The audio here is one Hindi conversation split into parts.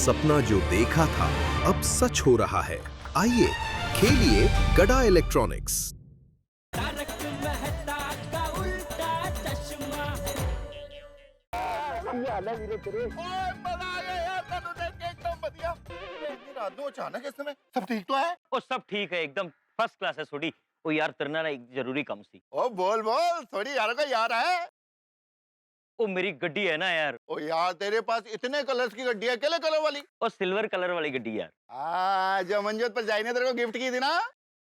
सपना जो देखा था अब सच हो रहा है। आइए खेलिए गड़ा इलेक्ट्रॉनिक्स। अचानक इस समय सब ठीक तो है? ओ सब ठीक है, एकदम फर्स्ट क्लास है छोड़ी। ओ यार तेरे ना एक जरूरी काम सी। ओ बोल बोल, थोड़ी यारों का यार है। ओ मेरी गड्डी है ना यार। ओ यार तेरे पास इतने कलर्स की गड्डी है, अकेले कलर वाली? ओ सिल्वर कलर वाली गड्डी यार। जो मंजोत पर जाई ने तेरे को गिफ्ट की थी ना।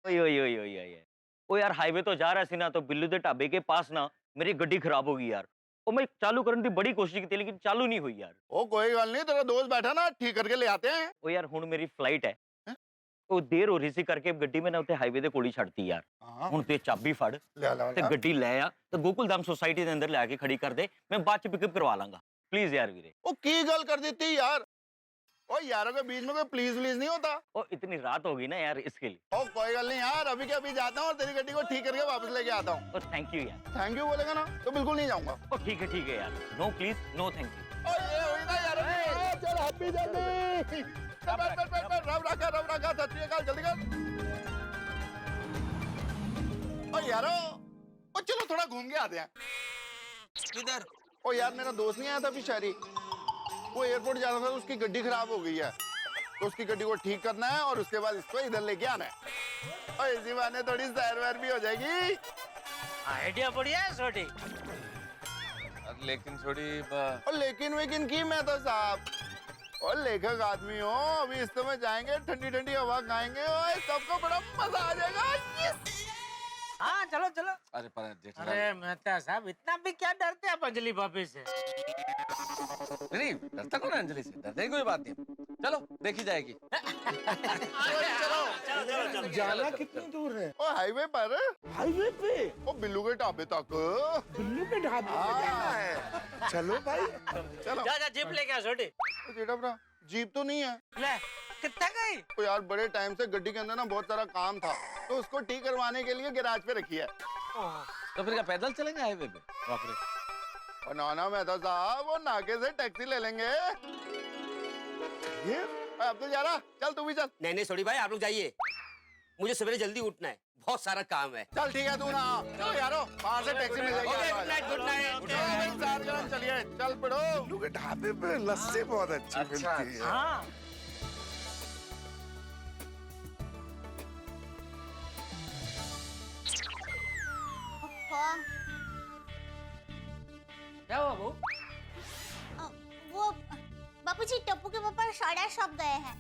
ओए ओए ओए ओए ओए। ओ यार हाईवे तो जा रहा सी ना, तो बिल्लू दे ढाबे के पास ना मेरी गड्डी खराब हो गई यार। ओ मैं चालू करने की बड़ी कोशिश की थी लेकिन चालू नहीं हुई यार। ओ कोई गल नहीं, तेरा दोस्त बैठा ना, ठीक करके ले आते हैं। ओ यार हुन मेरी फ्लाइट है। हैं? ओ देर हो रही सी करके गड्डी में ना उत्ते हाईवे दे कोल ही छड़ती यार। हाँ। हुन ते चाबी फड़ ले ला ते गड्डी ले आ ते गोकुलधाम सोसाइटी दे अंदर ले आके खड़ी कर दे, मैं बाद च पिकअप करवा लांगा। प्लीज यार वीरे। ओ की गल कर देती यार। ओ यारों के बीच में कोई प्लीज प्लीज नहीं होता। ओ इतनी रात होगी ना यार इसके लिए। ओ कोई गल नहीं यार, अभी के अभी जाता हूँ और तेरी गड्डी को ठीक करके वापस लेके आता हूँ। ओ थैंक यू यार। थैंक यू बोलेगा ना तो बिल्कुल नहीं जाऊंगा। ओ ठीक है यार। No please no thank you. ओ ये हुई ना यार, चल हैप्पी जर्नी। बैठ रब रखा सत श्री अकाल, जल्दी कर। ओ यारो, ओ चलो थोड़ा घूम के आते हैं। किधर? ओ यार मेरा दोस्त नहीं आया था अभी शहरी, वो एयरपोर्ट जाना था, उसकी गड्डी खराब हो गई है, तो उसकी गड्डी को ठीक करना है और उसके बाद इसको इधर लेके आना है। और इसी बहाने थोड़ी सैर वैर भी हो जाएगी। आइडिया बढ़िया है छोटी। लेकिन थोड़ी और लेकिन की मैं तो साहब, और लेखक आदमी हो, अभी इस समय जाएंगे, ठंडी ठंडी हवा खाएंगे और सबको बड़ा मजा आ जाएगा। हाँ चलो चलो। अरे पर जेठालाल, अरे मेहता साहब इतना भी क्या डरते आप अंजलि भाभी से? नहीं डरता कौन है अंजलि से? डरने की कोई बात नहीं, चलो देखी जाएगी। चलो जाना कितनी दूर है? ओ हाईवे पर, हाईवे पे ओ बिल्लू के ढाबे तक। बिल्लू के ढाबे पे जाना है। चलो भाई चलो। जा जीप लेके आ छोटी। ओ जेठा जीप तो नहीं है। ले कितना गई? तो यार बड़े टाइम से गड्डी के अंदर ना बहुत सारा काम था, तो उसको ठीक करवाने के लिए गैराज पे रखी है। तो फिर क्या पैदल चलेंगे हाईवे पे? बाप रे। और नाना मेहता साहब, वो नाके से टैक्सी ले लेंगे। ये अब्दुल जा रहा, चल तू भी चल। नहीं छोड़ी भाई, आप लोग जाइए, मुझे सवेरे जल्दी उठना है, बहुत सारा काम है। चल ठीक है, तू ना चलो यारो, बाहर से टैक्सी मिल जाएगी। Good night. चलिए चल पड़ो। बिल्लू के ढाबे पे लस्सी बहुत अच्छी मिलती है। हाँ क्या हुआ बहू? वो बापूजी टप्पू के पापा साड़ा शॉप गए हैं।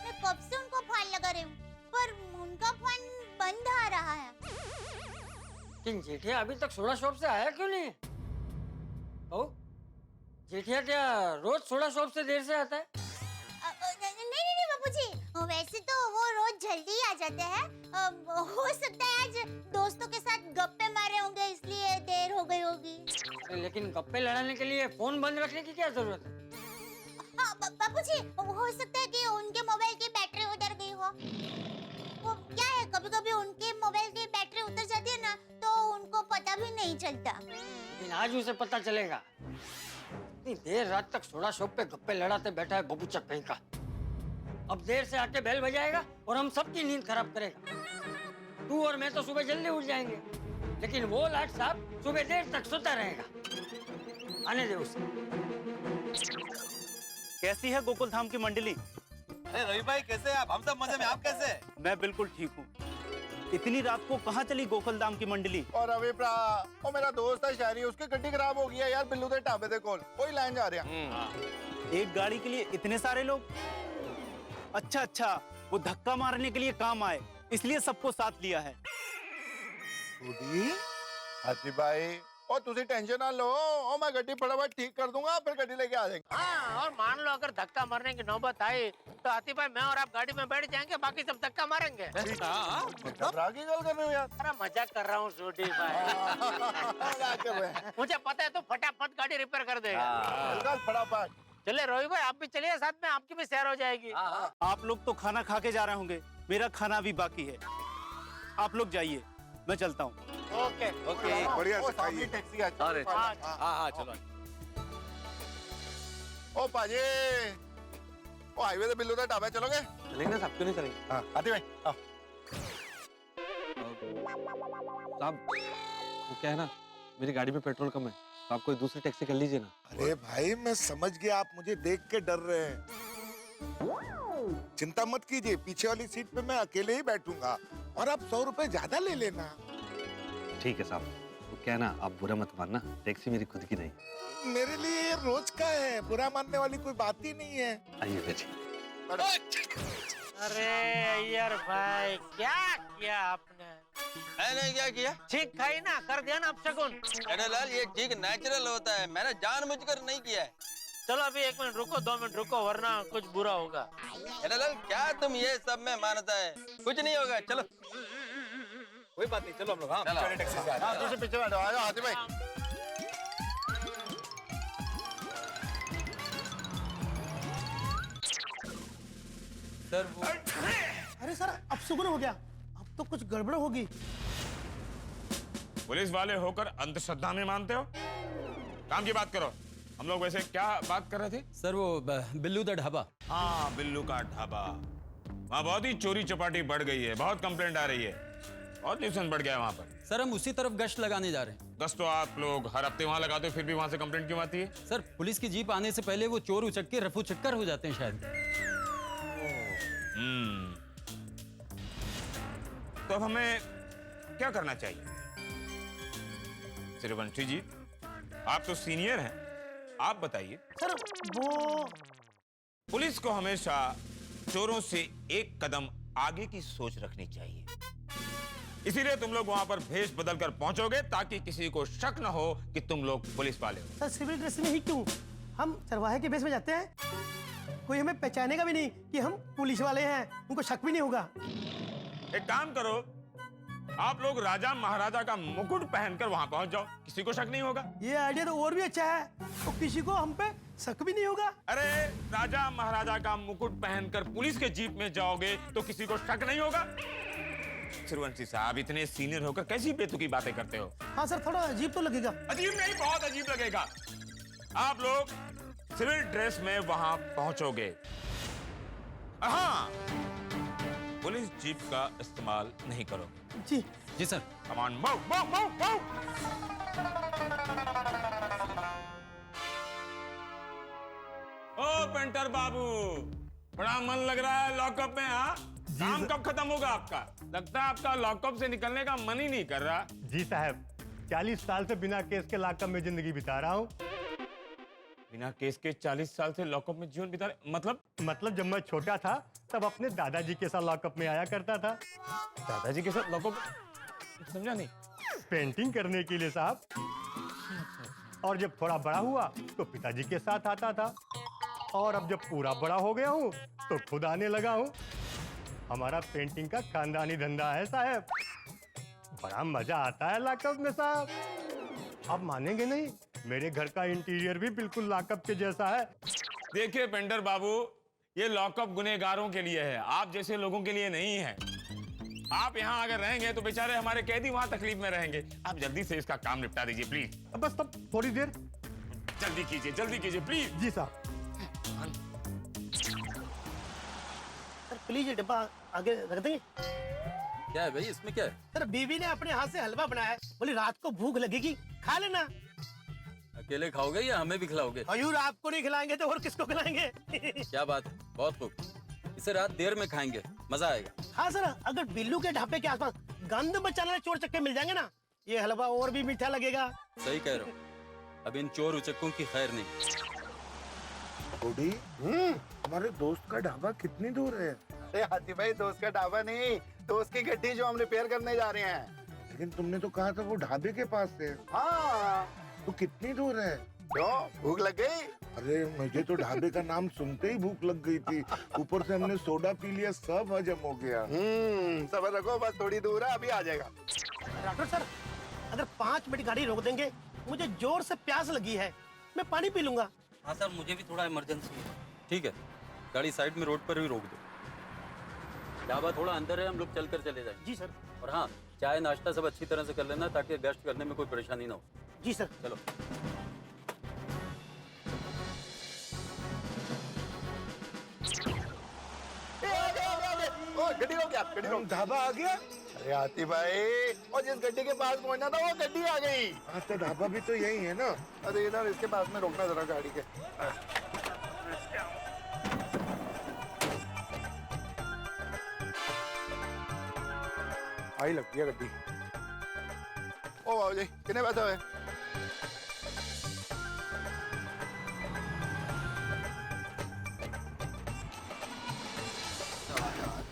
मैं कब से उनको फोन लगा रही हूँ, पर उनका फोन बंद आ रहा है। किन जेठिया अभी तक सोडा शॉप से आया क्यों नहीं? बहू जेठिया क्या रोज सोडा शॉप से देर से आता है? नहीं बापूजी, वैसे तो वो रोज जल्दी आ जाते हैं। हो सकता है आज दोस्तों के साथ गप्पे मारे होंगे, इसलिए देर हो गई होगी। लेकिन गप्पे लड़ाने के लिए फोन बंद रखने की क्या जरूरत है? हाँ बापूजी, हो सकता है कि उनके मोबाइल की बैटरी उतर गई हो। वो क्या है, कभी-कभी उनके मोबाइल की बैटरी उतर जाती है ना, तो उनको पता भी नहीं चलता। लेकिन आज उसे पता चलेगा। इतनी देर रात तक सोडा शॉप पे गप्पे लड़ाते बैठा है बबूचक कहीं का। अब देर से आके बेल बजाएगा और हम सबकी नींद खराब करेगा। तू और मैं तो सुबह जल्दी उठ जाएंगे, लेकिन वो लाट साहब सुबह देर तक सोता रहेगा। आने दे उसे। कैसी है गोकुलधाम की मंडली? अरे रवि भाई कैसे हैं आप? हम सब मजे में, आप कैसे हैं? मैं बिल्कुल ठीक हूँ। इतनी रात को कहाँ चली गोकुलधाम की मंडली? और अभी वो मेरा दोस्त है शहरी, उसकी गड्डी खराब हो गई है यार, बिल्लू के ढाबे दे कौन कोई लाइन जा रहे हैं। एक गाड़ी के लिए इतने सारे लोग? अच्छा, वो धक्का मारने के लिए काम आए, इसलिए सबको साथ लिया है। हाथी भाई, और तुझे टेंशन ना लो, और मैं गड्डी फटाफट ठीक कर दूंगा, फिर गड्डी लेके आ जाएंगे। हाँ, और मान लो अगर धक्का मारने की नौबत आई तो आती भाई मैं और आप गाड़ी में बैठ जाएंगे, बाकी सब धक्का मारेंगे। घबरा की गल कर रहे हो यार? अरे मजाक कर रहा हूँ छोटी भाई। मजाक कर रहे हैं। मुझे पता है तो फटाफट गाड़ी रिपेयर कर देगा। चल फटाफट। चले रोहित भाई, आप भी चलिए साथ में, आपकी भी सैर हो जाएगी। आप लोग तो खाना खा के जा रहे होंगे, मेरा खाना भी बाकी है। आप लोग जाइए, मैं चलता हूँ। ओके बढ़िया वो से खाइए। सामने टैक्सी आ अरे चुकी है। हाँ चलो। ओ पाजी, वो हाईवे से बिल्लू दा ढाबा चलोगे? चलेंगे साहब, क्यों नहीं चलेंगे? हाँ आती भाई आओ। साहब वो क्या है ना, मेरी गाड़ी में पेट्रोल कम है, तो आप कोई दूसरी टैक्सी कर लीजिए ना। अरे भाई मैं समझ गया, आप मुझे देख के डर रहे हैं। चिंता मत कीजिए, पीछे वाली सीट पे मैं अकेले ही बैठूंगा और आप 100 रुपए ज्यादा ले लेना। ठीक है साहब, वो क्या है ना, आप बुरा मत मानना, टैक्सी मेरी खुद की नहीं। मेरे लिए ये रोज का है, बुरा मानने वाली कोई बात ही नहीं है। आइए बैठिए। अरे यार भाई क्या किया आपने? मैंने क्या किया? ठीक खाई ना, कर दिया ना अपशगुन। अरे लाल, ये ठीक नेचुरल होता है, मैंने जानबूझकर नहीं किया है। चलो अभी 1 मिनट रुको, 2 मिनट रुको, वरना कुछ बुरा होगा। अरे लाल, क्या तुम ये सब में मानता है? कुछ नहीं होगा, चलो। कोई बात नहीं, चलो हम लोग। हाँ चलो टैक्सी से। हाँ दूसरे पीछे बैठो, आ जाओ हाथी भाई। सर वो अरे सर अब सुगुन हो गया, अब तो कुछ गड़बड़ होगी। पुलिस वाले होकर अंधश्रद्धा में मानते हो? काम की बात करो। हम लोग वैसे क्या बात कर रहे थे? सर वो बिल्लू दा ढाबा। हाँ, बिल्लू का ढाबा। वहाँ बहुत ही चोरी चपाटी बढ़ गई है, बहुत कंप्लेंट आ रही है, बहुत न्यूसेंस बढ़ गया है वहाँ पर। सर हम उसी तरफ गश्त लगाने जा रहे हैं। गश्त तो आप लोग हर हफ्ते वहाँ लगाते हो, फिर भी वहाँ से कंप्लेंट क्यों आती है? सर पुलिस की जीप आने से पहले वो चोर उचक के रफू चक्कर हो जाते हैं शायद। तो अब हमें क्या करना चाहिए? सूर्यवंशी जी, आप तो सीनियर हैं, आप बताइए। सर वो पुलिस को हमेशा चोरों से एक कदम आगे की सोच रखनी चाहिए, इसीलिए तुम लोग वहां पर भेष बदल कर पहुंचोगे ताकि किसी को शक न हो कि तुम लोग पुलिस वाले हो। सर सिविल ड्रेस में ही क्यों, हम चरवाहे के भेष में जाते हैं, कोई हमें पहचानेगा भी नहीं कि हम पुलिस वाले हैं, उनको शक भी नहीं होगा। एक काम करो, आप लोग राजा महाराजा का मुकुट पहनकर वहां पहुंच जाओ, किसी को शक नहीं होगा। ये आइडिया तो और भी अच्छा है, तो किसी को हम पे शक भी नहीं होगा। अरे राजा महाराजा का मुकुट पहनकर पुलिस के जीप में जाओगे तो किसी को शक नहीं होगा। सूर्यवंशी साहब, इतने सीनियर होकर कैसी बेतुकी बातें करते हो? हाँ सर, थोड़ा अजीब तो लगेगा। अजीब नहीं, बहुत अजीब लगेगा। आप लोग सिविल ड्रेस में वहां पहुंचोगे। हाँ, पुलिस जीप का इस्तेमाल नहीं करोगे। जी जी सर। कमान मूव मूव मूव मूव। ओ पेंटर बाबू, बड़ा मन लग रहा है लॉकअप में। हाँ, काम कब खत्म होगा आपका? लगता है आपका लॉकअप से निकलने का मन ही नहीं कर रहा। जी साहब, 40 साल से बिना केस के लॉकअप में जिंदगी बिता रहा हूँ। बिना केस के 40 साल से लॉकअप में जीवन बिता रहे? मतलब जब मैं छोटा था तब अपने दादाजी के साथ लॉकअप में आया करता था। दादाजी के साथ लॉकअप? समझा नहीं। पेंटिंग करने के लिए साहब। और जब थोड़ा बड़ा हुआ तो पिताजी के साथ आता था, और अब जब पूरा बड़ा हो गया हूँ तो खुद आने लगा हूँ। हमारा पेंटिंग का खानदानी धंधा है साहब, बड़ा मजा आता है लॉकअप में साहब। आप मानेंगे नहीं, मेरे घर का इंटीरियर भी बिल्कुल लॉकअप के जैसा है। देखिए पेंटर बाबू, ये लॉकअप गुनहगारों के लिए है, आप जैसे लोगों के लिए नहीं है। आप यहाँ अगर रहेंगे तो बेचारे हमारे कैदी वहाँ तकलीफ में रहेंगे। आप जल्दी से इसका काम निपटा दीजिए प्लीज। बस तब थोड़ी देर। जल्दी कीजिए प्लीज। जी साहब। सर प्लीज ये डब्बा आगे रख देंगे। क्या है भाई, इसमें क्या है? सर बीवी ने अपने हाथ से हलवा बनाया है, बोली रात को भूख लगेगी, खा लेना। अकेले खाओगे या हमें भी खिलाओगे? हजूर आपको नहीं खिलाएंगे तो और किसको खिलाएंगे? क्या बात है, बहुत खूब। इसे रात देर में खाएंगे, मजा आएगा। हाँ सर, अगर बिल्लू के ढाबे के आसपास गंद मचाने वाले चोर चक्के मिल जाएंगे ना, ये हलवा और भी मीठा लगेगा। सही कह रहा हूँ, अब इन चोर उचक्कों की खैर नहीं। बूढ़ी, हमारे दोस्त का ढाबा कितनी दूर है? अरे हाथी भाई, दोस्त का ढाबा नहीं, दोस्त की गड्डी जो हम रिपेयर करने जा रहे हैं। लेकिन तुमने तो कहा था वो ढाबे के पास है। हाँ, तो कितनी दूर है? क्यों, भूख लग गई? अरे मुझे तो ढाबे का नाम सुनते ही भूख लग गई थी, ऊपर से हमने सोडा पी लिया, सब हजम हो गया। सबर रखो, बस थोड़ी दूर है, अभी आ जाएगा। डॉक्टर सर, अगर 5 मिनट गाड़ी रोक देंगे, मुझे जोर से प्यास लगी है, मैं पानी पी लूंगा। हाँ सर, मुझे भी थोड़ा इमरजेंसी है। ठीक है, गाड़ी साइड में रोड पर भी रोक दो। ढाबा थोड़ा अंदर है, हम लोग चलकर चले जाएंगे। जी सर। और हाँ, चाय नाश्ता सब अच्छी तरह से कर लेना ताकि गश्त करने में कोई परेशानी ना हो। जी सर। चलो। गड्डी रोक यार, गड्डी रोक। ढाबा आ गया। अरे हाथी भाई, और जिस गड्डी के पास पहुंचना था वो गड्डी आ गई। हाँ तो ढाबा भी तो यही है ना। अरे इधर इसके पास में रोकना जरा गाड़ी के। आई लगती है गड्डी। ओ बाबू जी, कितने पैसे हुए?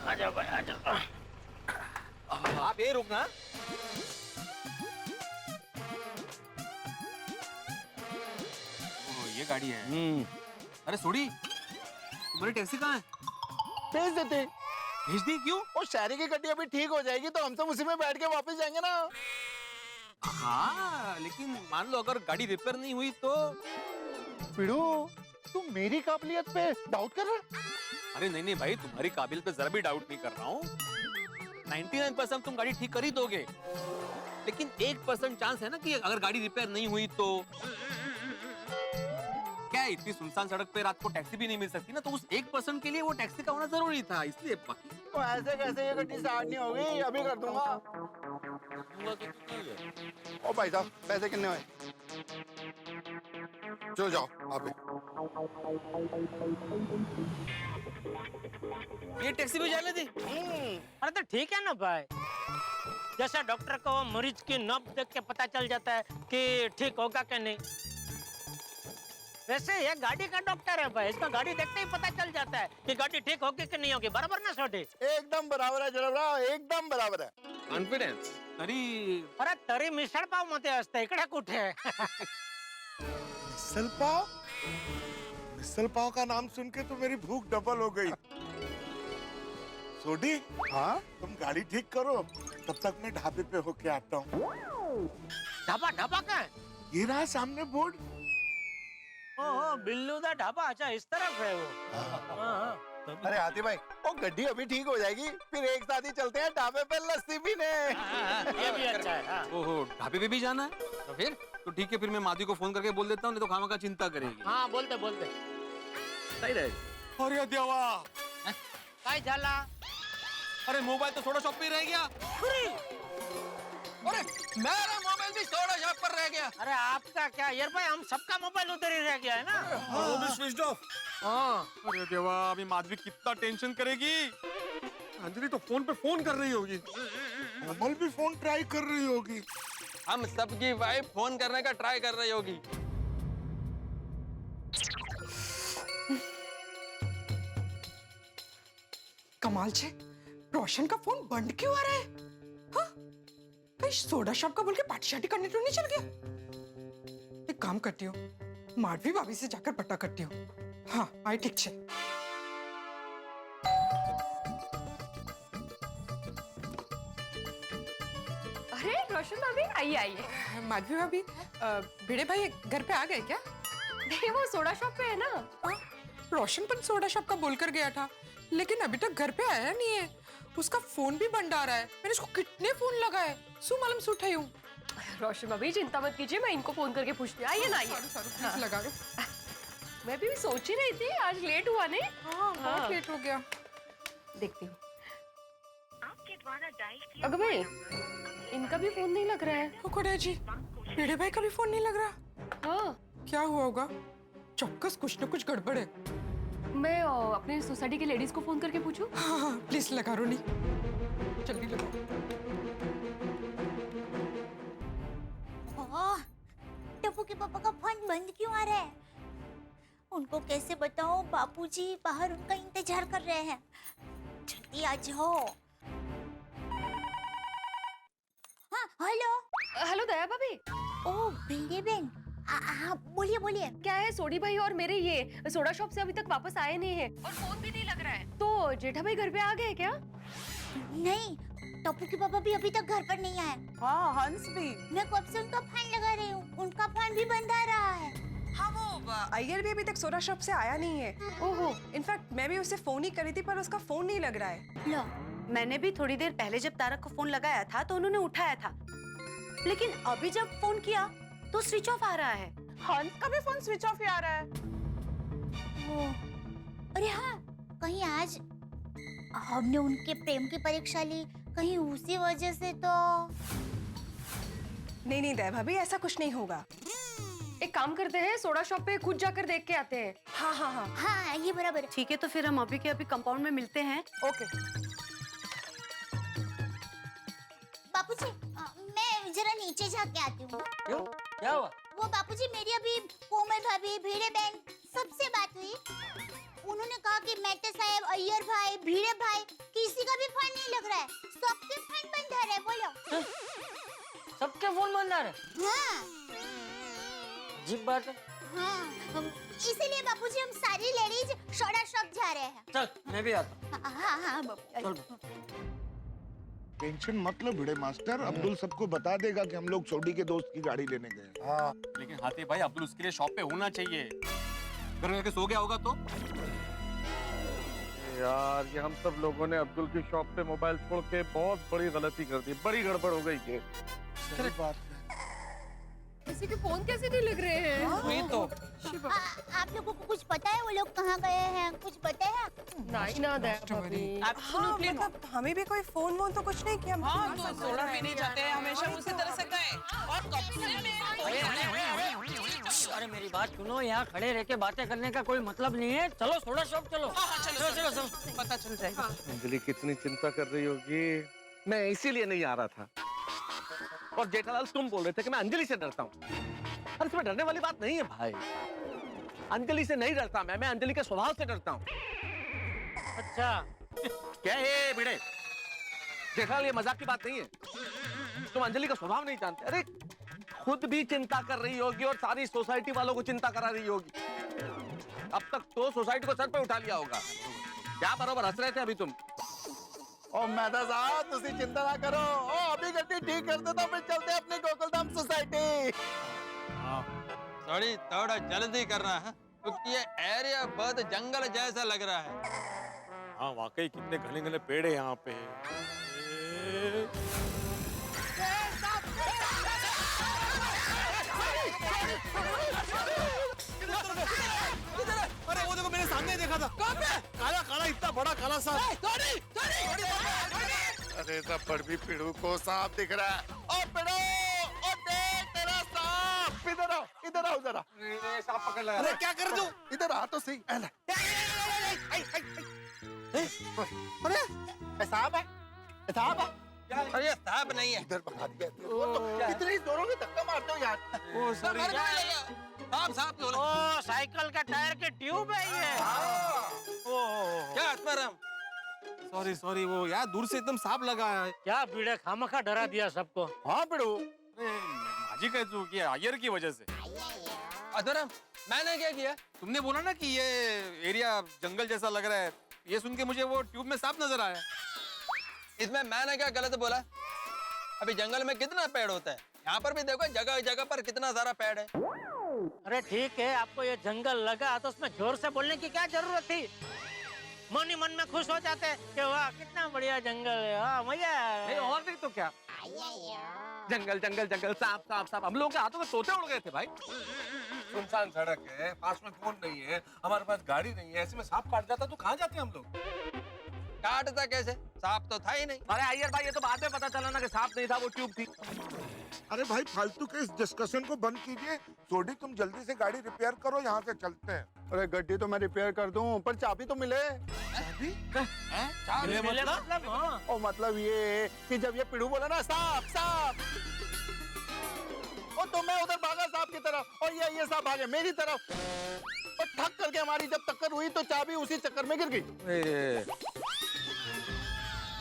आजा भाई आजा। आप ये रुकना। ये गाड़ी है। अरे सोडी, तुम्हारी टैक्सी कहाँ है? भेज देते। भेज दी क्यों? वो शहरी की गड्डी अभी ठीक हो जाएगी तो हम सब उसी में बैठ के वापस जाएंगे ना। हाँ, लेकिन मान लो अगर गाड़ी रिपेयर नहीं हुई तो? पिड़ू, तुम मेरी काबिलियत पे डाउट कर रहा है? अरे नहीं नहीं भाई, तुम्हारी काबिलियत पे जरा भी डाउट नहीं कर रहा हूँ। 99% तुम गाड़ी ठीक कर ही दोगे, लेकिन 1% चांस है ना कि अगर गाड़ी रिपेयर नहीं हुई तो? क्या है, इतनी सुनसान सड़क पे रात को टैक्सी भी नहीं मिल सकती ना, तो उस 1% के लिए वो टैक्सी का होना जरूरी था, इसलिए। बाकी तो ऐसे कैसे ये गड्डी स्टार्ट नहीं होगी? अभी कर दूंगा। ओ भाई साहब, पैसे कितने हुए? चलो जाओ आप। ये टैक्सी भी जाने दी। अरे तो ठीक है ना भाई, जैसे डॉक्टर को मरीज की नब्ज देख के पता चल जाता है कि ठीक होगा कि नहीं, वैसे ये गाड़ी का डॉक्टर है भाई, इसका गाड़ी देखते ही पता चल जाता है कि गाड़ी ठीक होगी कि नहीं होगी। बराबर ना छोटे? एकदम बराबर है जनाब, एकदम बराबर है। कॉन्फिडेंस तरी। अरे तरी मिसळ पाव मध्ये असते, इकडे कुठे? मिसल पाव? मिसल पाव का नाम सुन के तो मेरी भूख डबल हो गई। सोडी, हाँ तुम गाड़ी ठीक करो, तब तक मैं ढाबे पे होके आता हूँ। ढाबा? ढाबा का है? ये रहा सामने बोर्ड। ओह, बिल्लू दा ढाबा। अच्छा, इस तरफ है वो। हाँ। अरे हाथी भाई, वो गड्डी अभी ठीक हो जाएगी, फिर एक साथ ही चलते हैं ढाबे पे लस्सी पीने। ये भी अच्छा है। हाँ। ओहो, ढाबे पे भी जाना है? तो फिर तो ठीक है, फिर मैं माधवी को फोन करके बोल देता हूँ, नहीं तो खामा का चिंता करेगी। हाँ, बोलते बोलते। सही रहेगा। अरे देवा, काय झाला? अरे मोबाइल तो सोडा शॉप पे रह गया। अरे मेरा मोबाइल भी सोडा शॉप पर रह गया। अरे आपका क्या यार भाई, हम सबका मोबाइल उधर ही रह गया है ना। वो भी स्विच ऑफ। हाँ। अरे देवा, अभी माधवी कितना टेंशन करेगी। अंजलि तो फोन पे फोन कर रही होगी। कमल भी फोन ट्राई कर रही होगी। हम सबकी वाइफ फोन करने का ट्राई कर रही होगी। कमाल छे, रोशन का फोन बंद क्यों आ रहा है? हाँ? कहीं सोडा शॉप का बोल के पार्टी शार्टी करने तो नहीं चल गया? एक काम करती हूँ, माधवी भाभी से जाकर पता करती हूँ। हाँ, आई ठीक छे। अरे रोशन भाभी, आइए आइए। माधवी भाभी, भिड़े भाई घर पे आ गए क्या? नहीं, वो सोडा शॉप पे है ना। रोशन पण सोडा शॉप का बोलकर गया था, लेकिन अभी तक घर पे आया नहीं है। उसका फोन भी बंद आ रहा है। मैंने उसको कितने फोन लगाए, सु मालूम सुठाई हूँ। रोशन भाभी चिंता मत कीजिए, मैं इनको फोन करके पूछती हूँ। आइए ना, आइए। प्लीज लगा दो। मैं भी सोच ही रही थी, आज लेट हुआ नहीं? हाँ, बहुत लेट हो गया। देखती हूँ। अगर भाई, इनका भी फोन नहीं लग रहा है। कुकुड़े जी, भिड़े भाई का भी फोन नहीं लग रहा। हाँ, क्या हुआ होगा? चौक्कस कुछ न कुछ गड़बड़ है। मैं अपने सोसाइटी के लेडीज को फोन करके पूछूं? हाँ हाँ, प्लीज लगा रोनी, जल्दी लगाओ। टप्पू के पापा का फोन बंद क्यों आ रहा है? उनको कैसे बताऊं, बापूजी बाहर उनका इंतजार कर रहे हैं। जल्दी आ जाओ। हाँ, हेलो। हेलो दया भाभी। ओह भिड़े बहन, बोलिए बोलिए। क्या है, सोडी भाई और मेरे ये सोडा शॉप से अभी तक वापस आए नहीं है और फोन भी नहीं लग रहा है। तो जेठा भाई घर पे आ गए क्या? नहीं, टप्पू के पापा भी अभी तक घर पर नहीं आए। हाँ, हंस भी। मैं कब से उनका फोन लगा रही हूँ, उनका फोन भी बंद आ रहा है। हाँ, वो अय्यर भी अभी तक सोडा शॉप से आया नहीं है। ओहो, इनफैक्ट मैं भी उसे फोन ही करी थी, पर उसका फोन नहीं लग रहा है। लो, मैंने भी थोड़ी देर पहले जब तारक को फोन लगाया था तो उन्होंने उठाया था, लेकिन अभी जब फोन किया तो स्विच ऑफ आ रहा है। हंस का भी फोन स्विच ऑफ ही आ रहा है। अरे हाँ, कहीं आज हमने उनके प्रेम की परीक्षा ली, कहीं उसी वजह से तो। नहीं नहीं दया भाभी, ऐसा कुछ नहीं होगा। एक काम करते हैं, सोडा शॉप पे खुद जाकर देख के आते हैं। हाँ हाँ हाँ हाँ ये बराबर। ठीक है, तो फिर हम अभी के अभी कंपाउंड में मिलते हैं। ओके। बापूजी मैं जरा नीचे जाके आती हूँ। क्यों, क्या हुआ? वो बापूजी मेरी अभी कोमल भाभी, भिड़े बहन सबसे बात हुई। उन्होंने कहा कि मेहता साहब, अय्यर भाई, भिड़े भाई किसी का भी फोन नहीं लग रहा है, सबके फोन बंद है। बोलो सबके फोन बंद आ रहे? हाँ अजीब बात है। हाँ इसीलिए बापूजी हम सारी लेडीज सोडा शॉप जा रहे हैं। चल मैं भी आता हूँ। हाँ हाँ बापू। टेंशन मत लो भिड़े मास्टर, अब्दुल सबको बता देगा कि हम लोग सोडी के दोस्त की गाड़ी लेने गए। हाँ लेकिन हाथी भाई अब्दुल उसके लिए शॉप पे होना चाहिए। घर में सो गया होगा तो यार, ये हम सब लोगों ने अब्दुल की शॉप पे मोबाइल छोड़ के बहुत बड़ी गलती कर दी, बड़ी गड़बड़ हो गई। के सही बात है। किसी के फोन कैसे नहीं लग रहे हैं? वही तो। आप लोगों को कुछ पता है वो लोग कहाँ गए हैं? कुछ पता है? नहीं ना दया भाभी। हाँ, मतलब हमें भी कोई फोन वोन तो कुछ नहीं किया। हाँ, तो सोडा पीने जाते हैं हमेशा उसी तरह से गए और कब से अरे मेरी बात सुनो, यहाँ खड़े रह के बातें करने का कोई मतलब नहीं है। चलो सोडा शॉप चलो। चलो चलो चलो, पता चल जाएगा। अंजलि कितनी चिंता कर रही होगी, मैं इसीलिए नहीं आ रहा था। और जेठालाल तुम बोल रहे थे कि मैं अंजलि से डरता हूँ। अरे इसमें डरने वाली बात नहीं है भाई, अंजलि से नहीं डरता मैं अंजलि के स्वभाव से डरता हूँ। अच्छा क्या है भिड़े? जेठालाल ये मजाक की बात नहीं है, तुम अंजलि का स्वभाव नहीं जानते। अरे खुद भी चिंता कर रही होगी और सारी सोसाइटी वालों को चिंता करा रही होगी। अब तक तो सोसाइटी को सर पे उठा लिया होगा। क्या बरोबर हंस रहे थे अभी तुम? ओ मेहता साहब तुसी चिंता ना करो, ओ अभी गड्डी ठीक कर दो तो फिर चलते हैं अपनी गोकुलधाम सोसाइटी। थोड़ी थोड़ा जल्दी करना है क्योंकि ये एरिया बहुत जंगल जैसा लग रहा है। हाँ वाकई कितने घने घने पेड़ है यहाँ पे। अरे वो देखो, मैंने सामने देखा था। कहाँ पे? काला काला, इतना बड़ा काला सांप। अरे तब भी पिड़ू को सांप दिख रहा है। ओ पिड़ू, ओ देख तेरा सांप। इधर आओ जरा। सांप पकड़ लगा। अरे क्या कर दू? इधर आ तो सही। अरे सांप है, सांप है। अरे सांप नहीं है। इधर भगा दिया। वो तो कितने जोरों के धक्का मारते हो यार। ओ सॉरी। सांप बोलो। ओ साइकिल का टायर की ट्यूब है ये। क्या आत्माराम? सॉरी सॉरी, वो यार दूर से एकदम सांप लगा है। क्या बीड़े खामखा डरा दिया सबको। हाँ पिड़ू, माजी का तू किया अय्यर की वजह से। आत्माराम मैंने क्या किया? तुमने बोला ना कि ये एरिया जंगल जैसा लग रहा है, ये सुन के मुझे वो ट्यूब में सांप नजर आया। इसमें मैंने क्या गलत बोला? अभी जंगल में कितना पेड़ होता है, यहाँ पर भी देखो जगह जगह पर कितना सारा पेड़ है। अरे ठीक है, आपको ये जंगल लगा तो उसमें जोर से बोलने की क्या जरूरत थी? मन ही मन में खुश हो जाते कि वाह कितना बढ़िया जंगल है, हाँ मजा नहीं और नहीं तो क्या, जंगल जंगल जंगल, सांप सांप सांप। हम लोगों के हाथों में तोते उड़ गए थे भाई। सुनसान सड़क है, पास में फोन नहीं है, हमारे पास गाड़ी नहीं है, ऐसे में सांप काट जाता तो कहाँ जाते हम लोग? काटता कैसे? सांप तो था ही नहीं। अरे अय्यर भाई, ये तो बाद में पता चला ना कि सांप नहीं था, वो ट्यूब थी। अरे भाई फालतू के इस डिस्कशन को बंद कीजिए। सोडी तुम जल्दी से गाड़ी रिपेयर करो, यहाँ से चलते हैं। अरे गड्डी तो मैं रिपेयर कर दूं, पर चाबी तो मिले। चाबी? चाबी मतलब हाँ। और मतलब ये कि जब ये पिड़ू बोला ना सांप सांप, और तो मैं उधर भागा सांप की तरफ और ये सांप भागे मेरी तरफ, और ठक करके हमारी जब टक्कर हुई तो चाबी उसी चक्कर में गिर गई।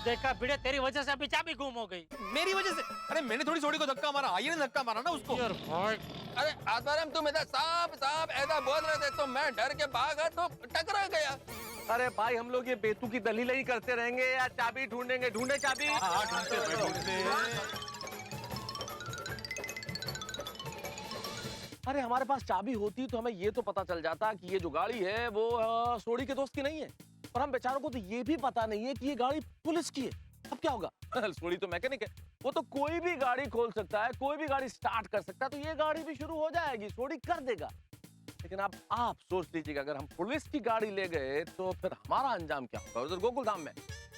देखा बीड़े, तेरी वजह से अभी चाबी गुम हो गई। मेरी वजह से? अरे मैंने थोड़ी सोडी को धक्का मारा, अय्यर ने धक्का मारा ना उसको। अरे आत्माराम तुम इधर सांप सांप ऐसा बोल रहे थे तो मैं डर के भागा तो टकरा गया। अरे भाई हम लोग ये बेतू की दलील ही करते रहेंगे या चाबी ढूंढेंगे? ढूंढे चाबी। अरे हमारे पास चाबी होती तो हमें ये तो पता चल जाता कि ये जो गाड़ी है वो सोडी के दोस्त की नहीं है, और हम बेचारों को तो ये भी पता नहीं है कि ये गाड़ी पुलिस की है। अब क्या होगा? सोडी तो मैकेनिक है, वो तो कोई भी गाड़ी खोल सकता है, कोई भी गाड़ी स्टार्ट कर सकता है, तो ये गाड़ी भी शुरू हो जाएगी, सोडी कर देगा। लेकिन अब आप सोच लीजिएगा, अगर हम पुलिस की गाड़ी ले गए तो फिर हमारा अंजाम क्या होगा उधर गोकुलधाम में?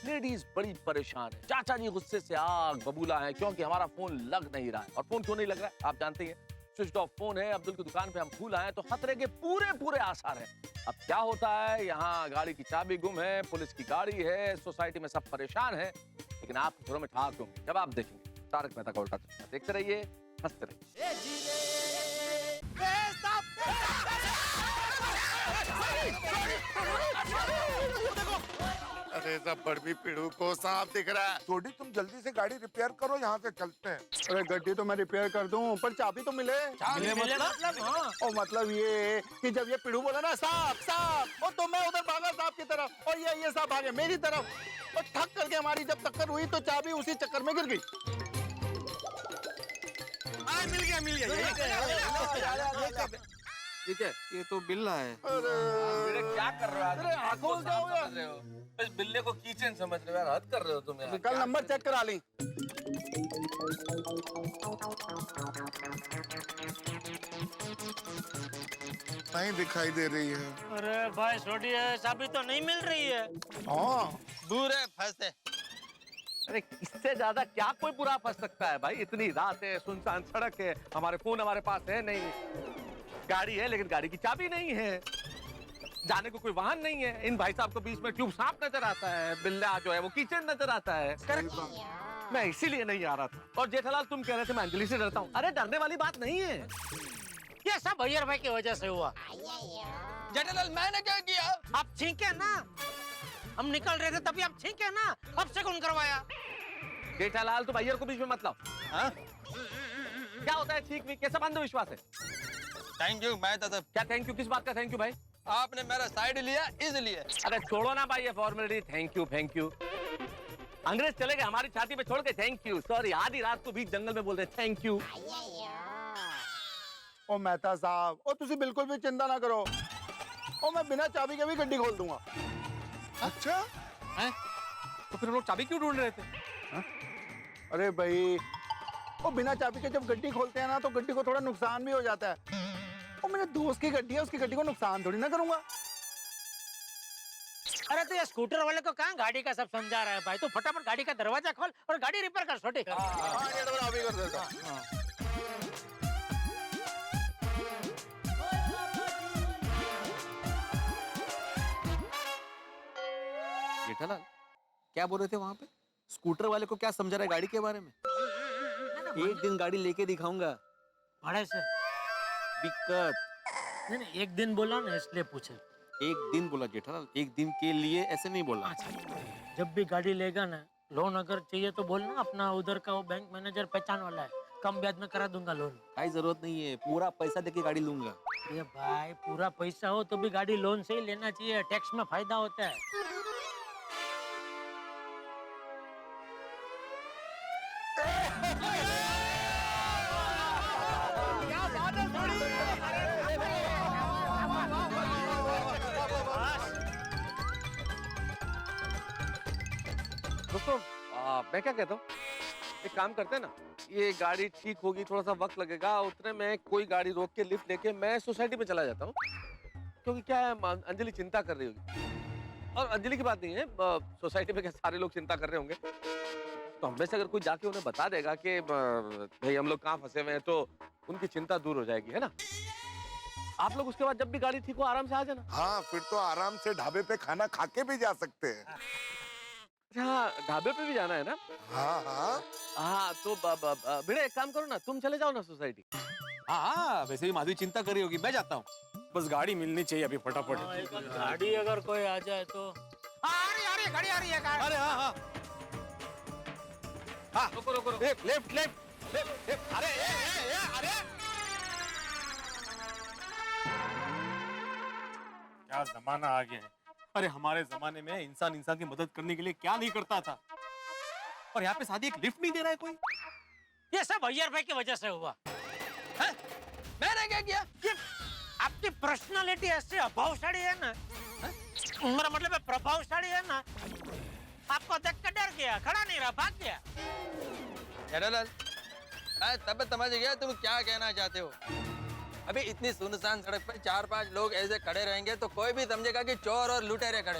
लेडीज बड़ी परेशान है। चाचा जी गुस्से से आग बबूला है क्योंकि हमारा फोन लग नहीं रहा है। और फोन क्यों नहीं लग रहा है आप जानते हैं, स्विच ऑफ फोन है। अब्दुल की दुकान पे हम फूल आए तो खतरे के पूरे पूरे आसार हैं। अब क्या होता है, यहाँ गाड़ी की चाबी गुम है, पुलिस की गाड़ी है, सोसाइटी में सब परेशान है, लेकिन आप घरों में ठाक होंगे जब आप देखेंगे तारक मेहता का उल्टा चश्मा। देखते रहिए, हंसते रहिए। अरे सब बड़बी पिड़ू को सांप दिख रहा है। छोटी तुम जल्दी से गाड़ी रिपेयर करो, यहाँ से चलते हैं। अरे गड्डी तो मैं रिपेयर कर दूं, पर चाबी तो मिले। मतलब हाँ। और मतलब ये कि जब ये पिड़ू बोला ना सांप सांप, और तो मैं उधर भागा सांप की तरफ, और ये सांप भागे मेरी तरफ, और ठक करके हमारी जब टक्कर हुई तो चाबी उसी चक्कर में गिर गई। मिल गया। ठीक है, ये तो बिल्ला है। अरे क्या कर रहे हो? अरे आंखों से समझ रहे हो, इस बिल्ले को कीचन समझ रहे हो यार, हद कर रहे हो तुम यार। कल नंबर चेक करा ली। नहीं दिखाई दे रही है। अरे भाई छोड़िए, चाबी तो नहीं मिल रही है। हाँ दूर है, फंसते। अरे इससे ज्यादा क्या कोई बुरा फंस सकता है भाई? इतनी रात है, सुनसान सड़क है, हमारे फोन हमारे पास है नहीं, गाड़ी है लेकिन गाड़ी की चाबी नहीं है, जाने को कोई वाहन नहीं है। इन भाई साहब को बीच में ट्यूब सांप नजर आता है, बिल्ला जो है वो कीचन नजर आता है। मैं इसीलिए नहीं आ रहा था। और जेठालाल तुम कह रहे थे मैं अंजलि से डरता हूँ, अरे डरने वाली बात नहीं है, ये सब भैया भाई की वजह से हुआ। जेठालाल मैंने क्या किया? आप छींके ना, हम निकल रहे थे तभी आप छींके ना, अब से कौन करवाया? जेठालाल तुम भैया को बीच में मत लाओ। हाँ? क्या होता है छींक भी, कैसा अंधविश्वास है? थैंक यू, मैं तो क्या थैंक यू, किस बात का थैंक यू भाई? आपने मेरा साइड लिया इसलिए। अरे छोड़ो ना भाई ये फॉर्मेलिटी, थैंक यू। अंग्रेज चले गए हमारी छाती पे छोड़ के थैंक यू, सॉरी आधी रात को बीच जंगल में बोल रहे थैंक यू। ओ मेहता साहब, ओ तुसी बिल्कुल भी चिंता ना करो, ओ मैं बिना चाबी के भी गड्डी खोल दूंगा। अच्छा है? तो फिर हम लोग चाबी क्यों ढूंढ रहे थे? अरे भाई, ओ बिना चाबी के जब गड्डी खोलते हैं ना तो गड्डी को थोड़ा नुकसान भी हो जाता है। ओ मेरे दोस्त की गड्डी है, उसकी गड्डी को नुकसान थोड़ी ना करूंगा। अरे तो ये स्कूटर वाले को कहाँ गाड़ी का सब समझा रहा है भाई? तो फटाफट गाड़ी का दरवाजा खोल और गाड़ी रिपेयर कर, छोटी हाँ, ये तो अभी कर देता हूं। जेठालाल क्या बोल रहे थे वहां पे? स्कूटर वाले को क्या समझा रहा है गाड़ी के बारे में? एक दिन गाड़ी लेके दिखाऊंगा भाड़े से। दिक्कत नहीं, एक दिन बोला ना इसलिए पूछे। एक दिन बोला जेठालाल, एक दिन के लिए ऐसे नहीं बोला। जब भी गाड़ी लेगा ना, लोन अगर चाहिए तो बोलना, अपना उधर का वो बैंक मैनेजर पहचान वाला है, कम ब्याज में करा दूंगा लोन। कोई जरूरत नहीं है, पूरा पैसा देके गाड़ी लूंगा। ये भाई पूरा पैसा हो तो भी गाड़ी लोन से ही लेना चाहिए, टैक्स में फायदा होता है। दोस्तों मैं क्या कहता हूँ, एक काम करते हैं ना, ये गाड़ी ठीक होगी, थोड़ा सा वक्त लगेगा, उतने में कोई गाड़ी रोक के लिफ्ट लेके मैं सोसाइटी में चला जाता हूँ, क्योंकि क्या है अंजलि चिंता कर रही होगी। और अंजलि की बात नहीं है, सोसाइटी में क्या सारे लोग चिंता कर रहे होंगे, तो हम में से अगर कोई जाके उन्हें बता देगा कि भाई हम लोग कहाँ फंसे हुए हैं, तो उनकी चिंता दूर हो जाएगी, है ना? आप लोग उसके बाद जब भी गाड़ी ठीक हो आराम से आ जाना। हाँ, फिर तो आराम से ढाबे पे खाना खा के भी जा सकते हैं। हाँ, ढाबे पे भी जाना है ना? हाँ, तो भिड़े एक काम करो ना, तुम चले जाओ ना सोसाइटी। हाँ, वैसे भी माधवी चिंता कर रही होगी, मैं जाता हूँ। बस गाड़ी मिलनी चाहिए अभी फटाफट। गाड़ी अगर कोई आ जाए तो। आ रही गाड़ी आ रही है। अरे हाँ, रुको। लेफ्ट। अरे क्या जमाना आ गया है। अरे हमारे जमाने में इंसान की मदद करने के लिए क्या नहीं करता था, और यहाँ पे शादी एक लिफ्ट नहीं दे रहा है कोई। ये सब अय्यर भाई की वजह से हुआ है? मैंने क्या किया? आपकी पर्सनालिटी ऐसे अभावशाली है ना, मेरा मतलब है प्रभावशाली है ना, आपको देख कर डर गया, खड़ा नहीं रहा, भाग गया। जेठालाल, मैं तब समझ गया तुम क्या कहना चाहते हो। अभी इतनी सुनसान सड़क पर 4-5 लोग ऐसे खड़े रहेंगे तो कोई भी समझेगा कि चोर और लुटेरे खड़े।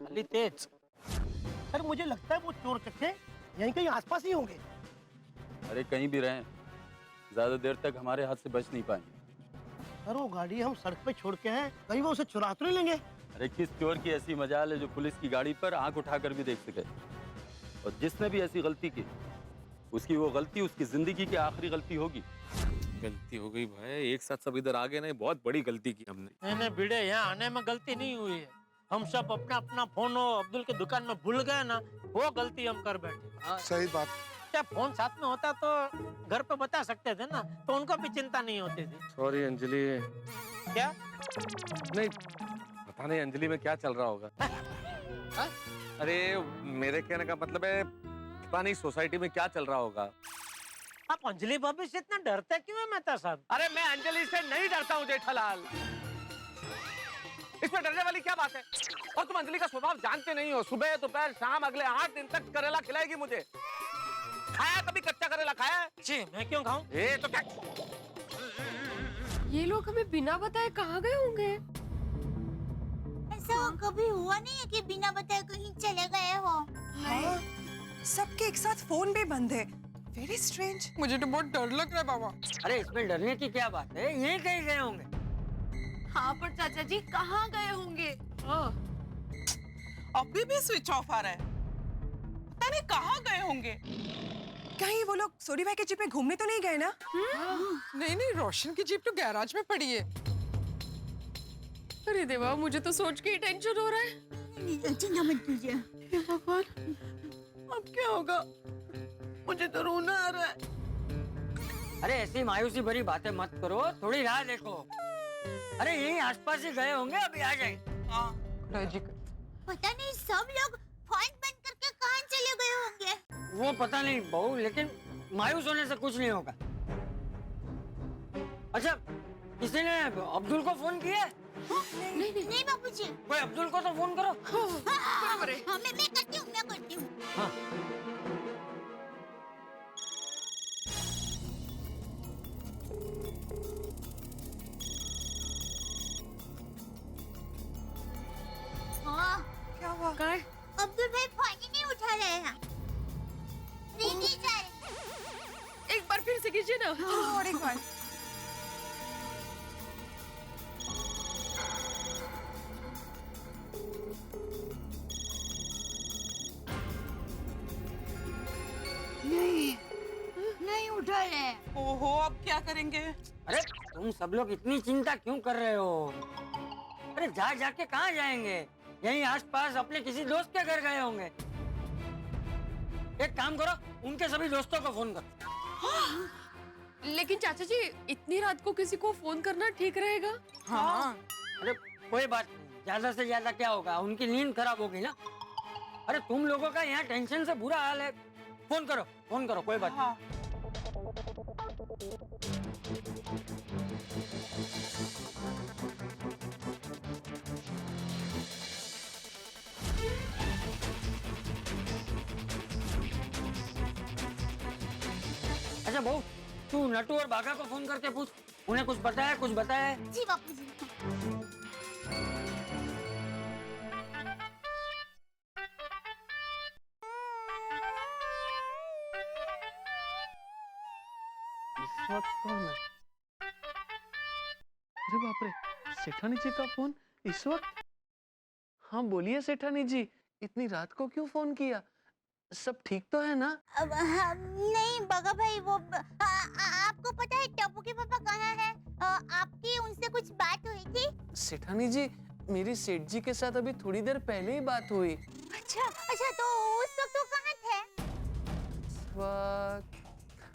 खाली तेज। सर मुझे लगता है वो चोर चक्के यहीं कहीं आसपास ही होंगे। अरे कहीं भी रहें, ज्यादा देर तक हमारे हाथ से बच नहीं पाएंगे। सर वो गाड़ी हम सड़क पे छोड़ के हैं, कहीं वो उसे चुरा तो नहीं लेंगे? अरे किस चोर की ऐसी मजाल है जो पुलिस की गाड़ी पर आंख उठाकर भी देख सके? और जिसने भी ऐसी गलती की, उसकी वो गलती उसकी जिंदगी की आखिरी गलती होगी। गलती हो गई भाई, एक साथ सब इधर आ गए ना, बहुत बड़ी गलती की हमने। नहीं भिड़े, यहाँ आने में गलती नहीं हुई है। हम सब अपना अपना फोन हो अब्दुल की दुकान में भूल गए ना, वो गलती हम कर बैठे। सही बात। क्या फोन साथ में होता तो घर पे बता सकते थे ना, तो उनको भी चिंता नहीं होती थी। सॉरी अंजलि। क्या? नहीं पता नहीं अंजलि में क्या चल रहा होगा। अरे मेरे कहने का मतलब है पता नहीं सोसाइटी में क्या चल रहा होगा। आप अंजलि भाभी से इतना डरते क्यों है मेहता साहब? अरे मैं अंजलि से नहीं डरता हूँ जेठालाल, इसमें डरने वाली क्या बात है? और तुम अंजलि का स्वभाव जानते नहीं हो, सुबह दोपहर शाम अगले 8 दिन तक करेला खिलाएगी मुझे। खाया कभी कच्चा करेला खाया? जी मैं क्यों खाऊं? ये तो क्या? ये लोग हमें बिना बताए कहाँ गए होंगे? ऐसा कभी हुआ नहीं है कि बिना बताए कहीं चले गए हो? हाँ, सबके एक साथ फोन भी बंद है। Very strange. मुझे तो बहुत डर लग रहा है बाबा। अरे इसमें डरने की क्या बात है, यहीं कहीं गए होंगे। हाँ पर चाचा जी कहाँ गए होंगे? अभी भी स्विच ऑफ आ रहा है, पता नहीं कहाँ गए होंगे। कहीं वो लोग सोडी भाई के जीप में घूमने तो नहीं गए ना? नहीं नहीं, रोशन की जीप तो गैराज में पड़ी है। अरे देवा, मुझे तो सोच के ही टेंशन हो रहा है। चिंता मत कीजिए। हे भगवान, अब क्या होगा? मुझे तो रोना आ रहा है। अरे ऐसी मायूसी भरी बातें मत करो, थोड़ी राह देखो। अरे यहीं आसपास ही गए होंगे, अभी आ जाएंगे। पता नहीं सब लोग फोन बंद करके कहाँ चले गए होंगे। वो पता नहीं बहू, लेकिन मायूस होने से कुछ नहीं होगा। अच्छा किसी ने अब्दुल को फोन किया? नहीं बाबूजी। कोई अब्दुल को तो फोन करो। बराबर है। हाँ, मैं करती हूँ। हाँ। हाँ, क्या हुआ? काय? अब्दुल भाई फोन ही नहीं उठा रहे हैं। रिंग ही जा रही। एक बार फिर से कीजिए ना। और एक बार। नहीं उठा रहे। ओहो, अब क्या करेंगे? अरे तुम सब लोग इतनी चिंता क्यों कर रहे हो? अरे जाके कहाँ जाएंगे, यहीं आसपास अपने किसी दोस्त के घर गए होंगे। एक काम करो, उनके सभी दोस्तों को फोन करो। लेकिन चाचा जी इतनी रात को किसी को फोन करना ठीक रहेगा? हाँ। अरे कोई बात नहीं, ज्यादा से ज्यादा क्या होगा, उनकी नींद खराब होगी ना। अरे तुम लोगों का यहाँ टेंशन से बुरा हाल है, फोन करो कोई बात नहीं। अच्छा बहू, तू नटू और बाघा को फोन करके पूछ, उन्हें कुछ बताया है? जी बापूजी। इस वक्त कौन है? अरे बाप रे, सेठानी जी का फोन इस वक्त? हाँ बोलिए सेठानी जी, इतनी रात को क्यों फोन किया? सब ठीक तो है ना? नहीं बगा भाई, वो आपको पता है टप्पू के पापा कहाँ हैं? आपकी उनसे कुछ बात हुई थी? सेठानी जी, मेरी सेठ जी के साथ अभी थोड़ी देर पहले ही बात हुई। अच्छा, तो उस वक्त वो कहाँ थे?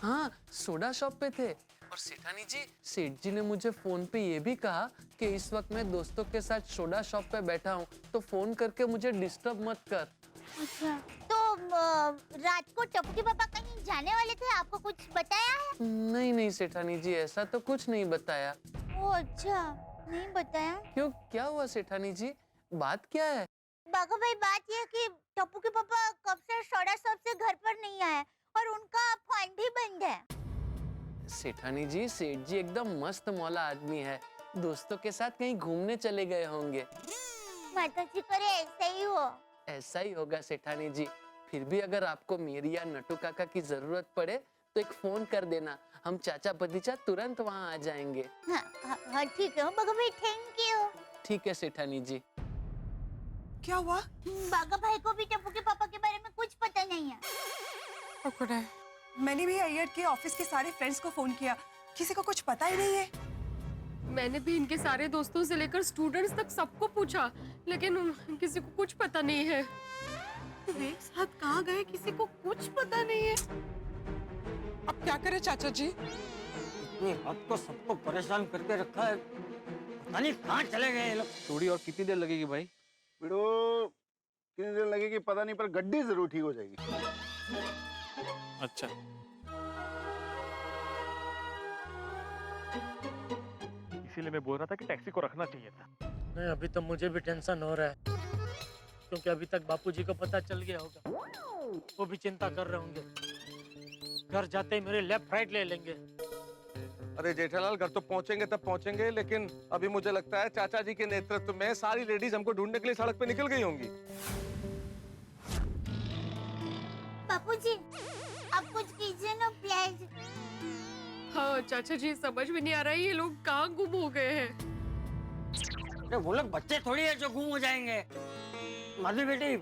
हाँ, सोडा शॉप पे थे। और सेठानी जी, सेठ जी ने मुझे फोन पे ये भी कहा कि इस वक्त मैं दोस्तों के साथ सोडा शॉप पे बैठा हूँ, तो फोन करके मुझे डिस्टर्ब मत कर। अच्छा, तो रात को टप्पू के पापा कहीं जाने वाले थे, आपको कुछ बताया है? नहीं सेठानी जी, ऐसा तो कुछ नहीं बताया। ओ अच्छा, नहीं बताया? क्यों, क्या हुआ सेठानी जी, बात क्या है? बाघा भाई, बात यह कि टप्पू के पापा कब से सोडा शॉप से घर पर नहीं आए और उनका फोन भी बंद है। सेठानी जी, सेठ जी एकदम मस्त मौला आदमी है, दोस्तों के साथ कहीं घूमने चले गए होंगे। माता जी करे ऐसा ही हो। ऐसा ही होगा सेठानी जी। फिर भी अगर आपको मेरी या नटू काका की जरूरत पड़े तो एक फोन कर देना, हम चाचा भतीजा तुरंत वहाँ आ जाएंगे। हाँ ठीक है बागा भाई, थैंक यू। ठीक है सेठानी जी। क्या हुआ? बागा भाई को भी टप्पू के पापा के बारे में कुछ पता नहीं है। पकड़ा है। मैंने भी अय्यर के ऑफिस के सारे फ्रेंड्स को फोन किया, किसी को कुछ पता ही नहीं है। मैंने भी इनके सारे दोस्तों से लेकर स्टूडेंट्स तक सबको पूछा, लेकिन किसी को कुछ पता नहीं है। तो एक साथ कहाँ गए किसी को कुछ पता नहीं है। अब क्या करे चाचा जी? इतनी रात को सबको परेशान करके रखा है, पता नहीं कहाँ चले गए ये लोग। थोड़ी और कितनी देर लगेगी भाई? बिड़ो कितनी देर लगेगी पता नहीं, पर गड्डी जरूर ठीक हो जाएगी। अच्छा, इसीलिए मैं बोल रहा था कि टैक्सी को रखना चाहिए था। नहीं, अभी तो मुझे भी टेंशन हो रहा है, क्योंकि अभी तक बापूजी को पता चल गया होगा, वो भी चिंता कर रहे होंगे। घर जाते ही मेरे लेफ्ट राइट ले लेंगे। अरे जेठालाल, घर तो पहुंचेंगे तब पहुंचेंगे, लेकिन अभी मुझे लगता है चाचा जी के नेतृत्व में सारी लेडीज हमको ढूंढने के लिए सड़क पे निकल गई होंगी। बापूजी आप कुछ कीजिए ना प्लीज। हाँ चाचा जी, समझ में नहीं आ रहा है ये लोग कहाँ गुम हो गए हैं। अरे वो लोग बच्चे थोड़ी है जो गुम हो जाएंगे। माधवी बेटी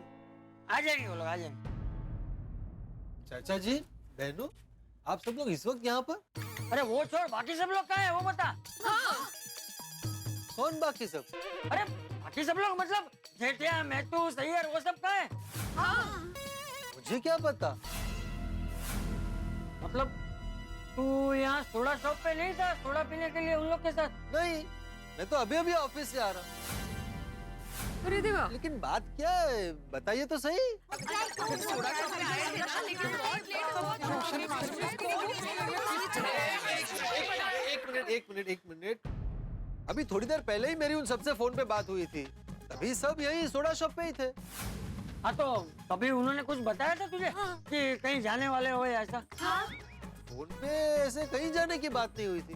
आ जाएंगे, वो लोग आ जाएंगे। चाचा जी, बहनों, आप सब लोग इस वक्त यहाँ पर? अरे वो छोड़, बाकी सब लोग कहाँ है वो बता। हाँ। कौन बाकी सब? अरे बाकी सब लोग मतलब जेठिया, मैतू, सैयर, वो सब कहाँ है? हाँ। मुझे क्या पता। मतलब तू यहाँ सोडा शॉप पे नहीं था सोडा पीने के लिए उन लोग के साथ? नहीं, मैं तो अभी अभी ऑफिस से आ रहा हूँ। अरे देवा, लेकिन बात क्या है, बताइए तो सही। एक मिनट। अभी थोड़ी देर पहले ही मेरी उन सबसे फोन पे बात हुई थी, तभी सब यही सोडा शॉप पे ही थे। हाँ तो कभी उन्होंने कुछ बताया था तुझे कि कहीं जाने वाले हो या ऐसा? फोन पे ऐसे कहीं जाने की बात नहीं हुई थी।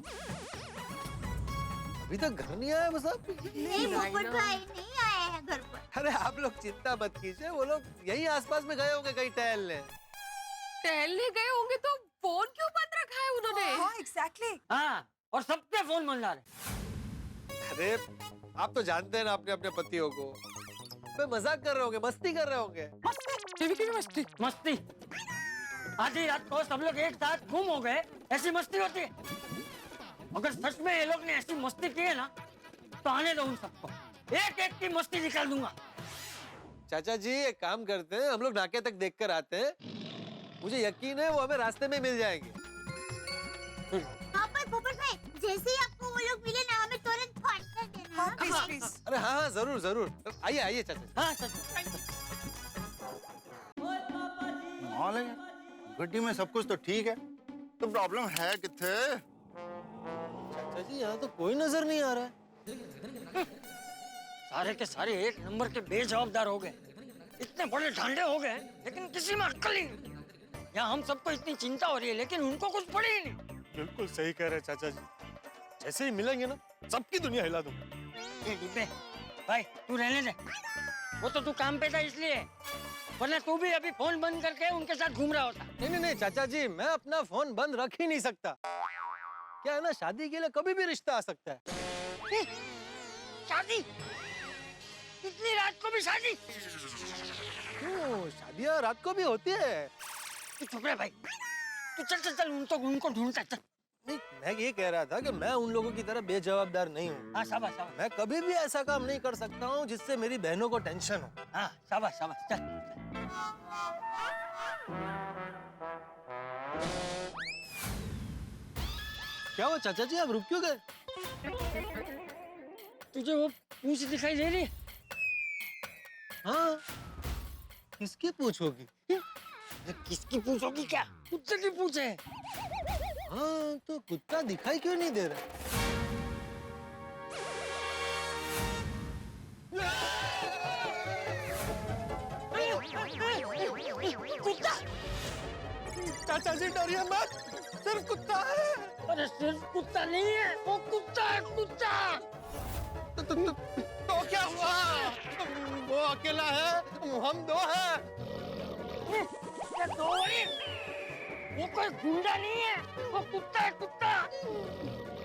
अभी तक घर नहीं आया बस आप? नहीं, पोपट भाई नहीं आया है घर पर। अरे आप लोग चिंता मत कीजिए, वो लोग यहीं आसपास में गए होंगे कहीं टहलने। टहलने गए होंगे तो फोन क्यों बंद रखा है उन्होंने? हाँ एग्जैक्टली। हाँ, और सबके फोन बंद आ रहे। अरे आप तो जानते हैं ना अपने अपने पतियों को। वे मजाक कर रहे होंगे, मस्ती कर रहे होंगे। मस्ती मस्ती। आधी रात को सब लोग एक साथ गुम हो गए, ऐसी मस्ती होती है? अगर सच में ये लोग ने ऐसी मस्ती की है ना, तो आने दो उन सबको, एक एक की मस्ती निकाल दूंगा। चाचा जी एक काम करते हैं, हम लोग नाके तक देख कर आते हैं, मुझे यकीन है वो हमें रास्ते में मिल जाएंगे। हाँ पर पोपट भाई, जैसे ही आपको वो लोग मिले ना, हमें तुरंत फोन कर देना। हाँ प्लीज। अरे हाँ जरूर जरूर, आइए चाचा। हाँ चाचा। माहौल है, गड्डी में सब कुछ तो ठीक है, तो प्रॉब्लम है किथे? चाचा जी यहाँ तो कोई नजर नहीं आ रहा है। सारे के सारे एक नंबर के बेजवाबदार हो गए, इतने बड़े ढांडे हो गए, लेकिन किसी में अक्ल ही नहीं। यहाँ हम सबको इतनी चिंता हो रही है, लेकिन उनको कुछ पड़ी ही नहीं। बिल्कुल सही कह रहे चाचा जी, जैसे ही मिलेंगे ना सबकी दुनिया हिला दूंगा। भाई तू रहने दे, वो तो तू काम पे था इसलिए, वरना तू भी अभी फोन बंद करके उनके साथ घूम रहा होता। नहीं चाचा जी, मैं अपना फोन बंद रख ही नहीं सकता। क्या है ना, शादी के लिए कभी भी रिश्ता आ सकता है। शादी? इतनी रात को भी शादी? क्यों, शादियाँ रात को भी होती है। तू चुप रहे भाई, तू चल उनको ढूंढता चल। नहीं, मैं ये कह रहा था कि मैं उन लोगों की तरह बेजवाबदार नहीं हूँ। हाँ शाबाश शाबाश। मैं कभी भी ऐसा काम नहीं कर सकता हूँ जिससे मेरी बहनों को टेंशन हो। हाँ शाबाश शाबाश, चल। क्या हुआ चाचा जी, आप रुक क्यों गए? तुझे वो पूंछ दिखाई दे रही है? हाँ, किसकी पूंछ होगी? किसकी पूंछ होगी क्या? कुत्ते की पूंछ है। हाँ, तो कुत्ता दिखाई क्यों नहीं दे रहा? कुत्ता? चाचा जी डरिए मत, सिर्फ कुत्ता है। अरे सिर्फ कुत्ता नहीं है, वो कुत्ता है, कुत्ता। तो क्या हुआ? वो अकेला है, हम दो हैं। ये दो वाली, वो कोई गुंडा नहीं है, वो कुत्ता है, कुत्ता।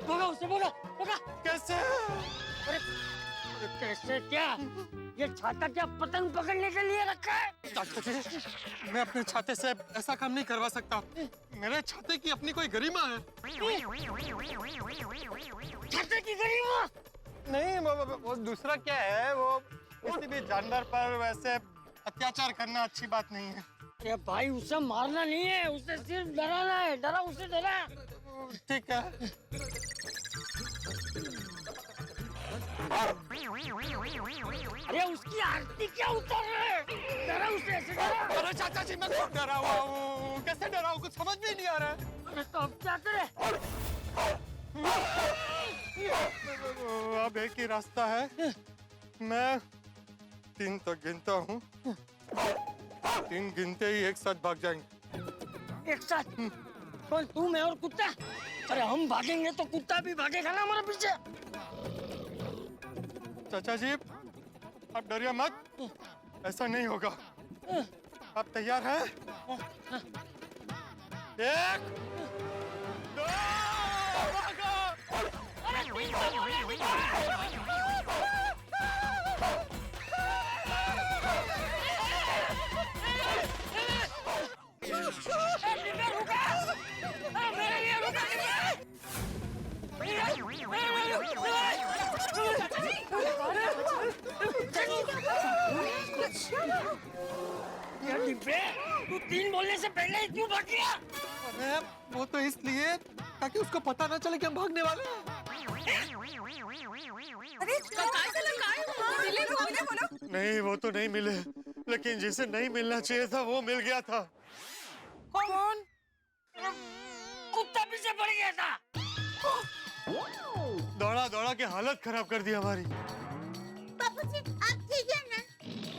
भगा उसे, भगा, भगा। कैसे? अरे कैसे क्या? ये छाता क्या पतंग पकड़ने के लिए रखा है? चाचा जी, मैं अपने छाते से ऐसा काम नहीं करवा सकता। मेरे छाते की अपनी कोई गरिमा है। छाते की गरिमा? नहीं, वो दूसरा क्या है, वो किसी भी जानवर पर वैसे अत्याचार करना अच्छी बात नहीं है। अरे भाई, उसे मारना नहीं है, उसे सिर्फ डराना है। डरा उसे, डरा। ठीक है। अरे उसकी आरती क्या उतर रहा है? डरा उसे, ऐसे डरा। अरे चाचा जी, मैं खुद डरा हुआ हूँ। कैसे डराऊं, कुछ समझ में नहीं आ रहा है। अरे तो अब क्या करे? अब एक ही रास्ता है। मैं 3 तक गिनता हूँ। 3 गिनते ही एक साथ भाग जाएंगे। एक साथ? कौन, तू, मैं और कुत्ता? अरे हम भागेंगे तो कुत्ता भी भागेगा ना हमारे पीछे। चाचा जी, आप डरिए मत, ऐसा नहीं होगा। आप तैयार हैं? 1, 2, भागो! तू 3 बोलने से पहले ही क्यों भाग गया? अरे वो तो इसलिए ताकि उसको पता ना चले कि हम भागने वाले हैं। नहीं, वो तो नहीं मिले, लेकिन जिसे नहीं मिलना चाहिए था वो मिल गया था। कौन? कुत्ता पीछे पड़ गया था। दौड़ा दौड़ा के हालत खराब कर दी हमारी। बापूजी, आप ठीक है ना?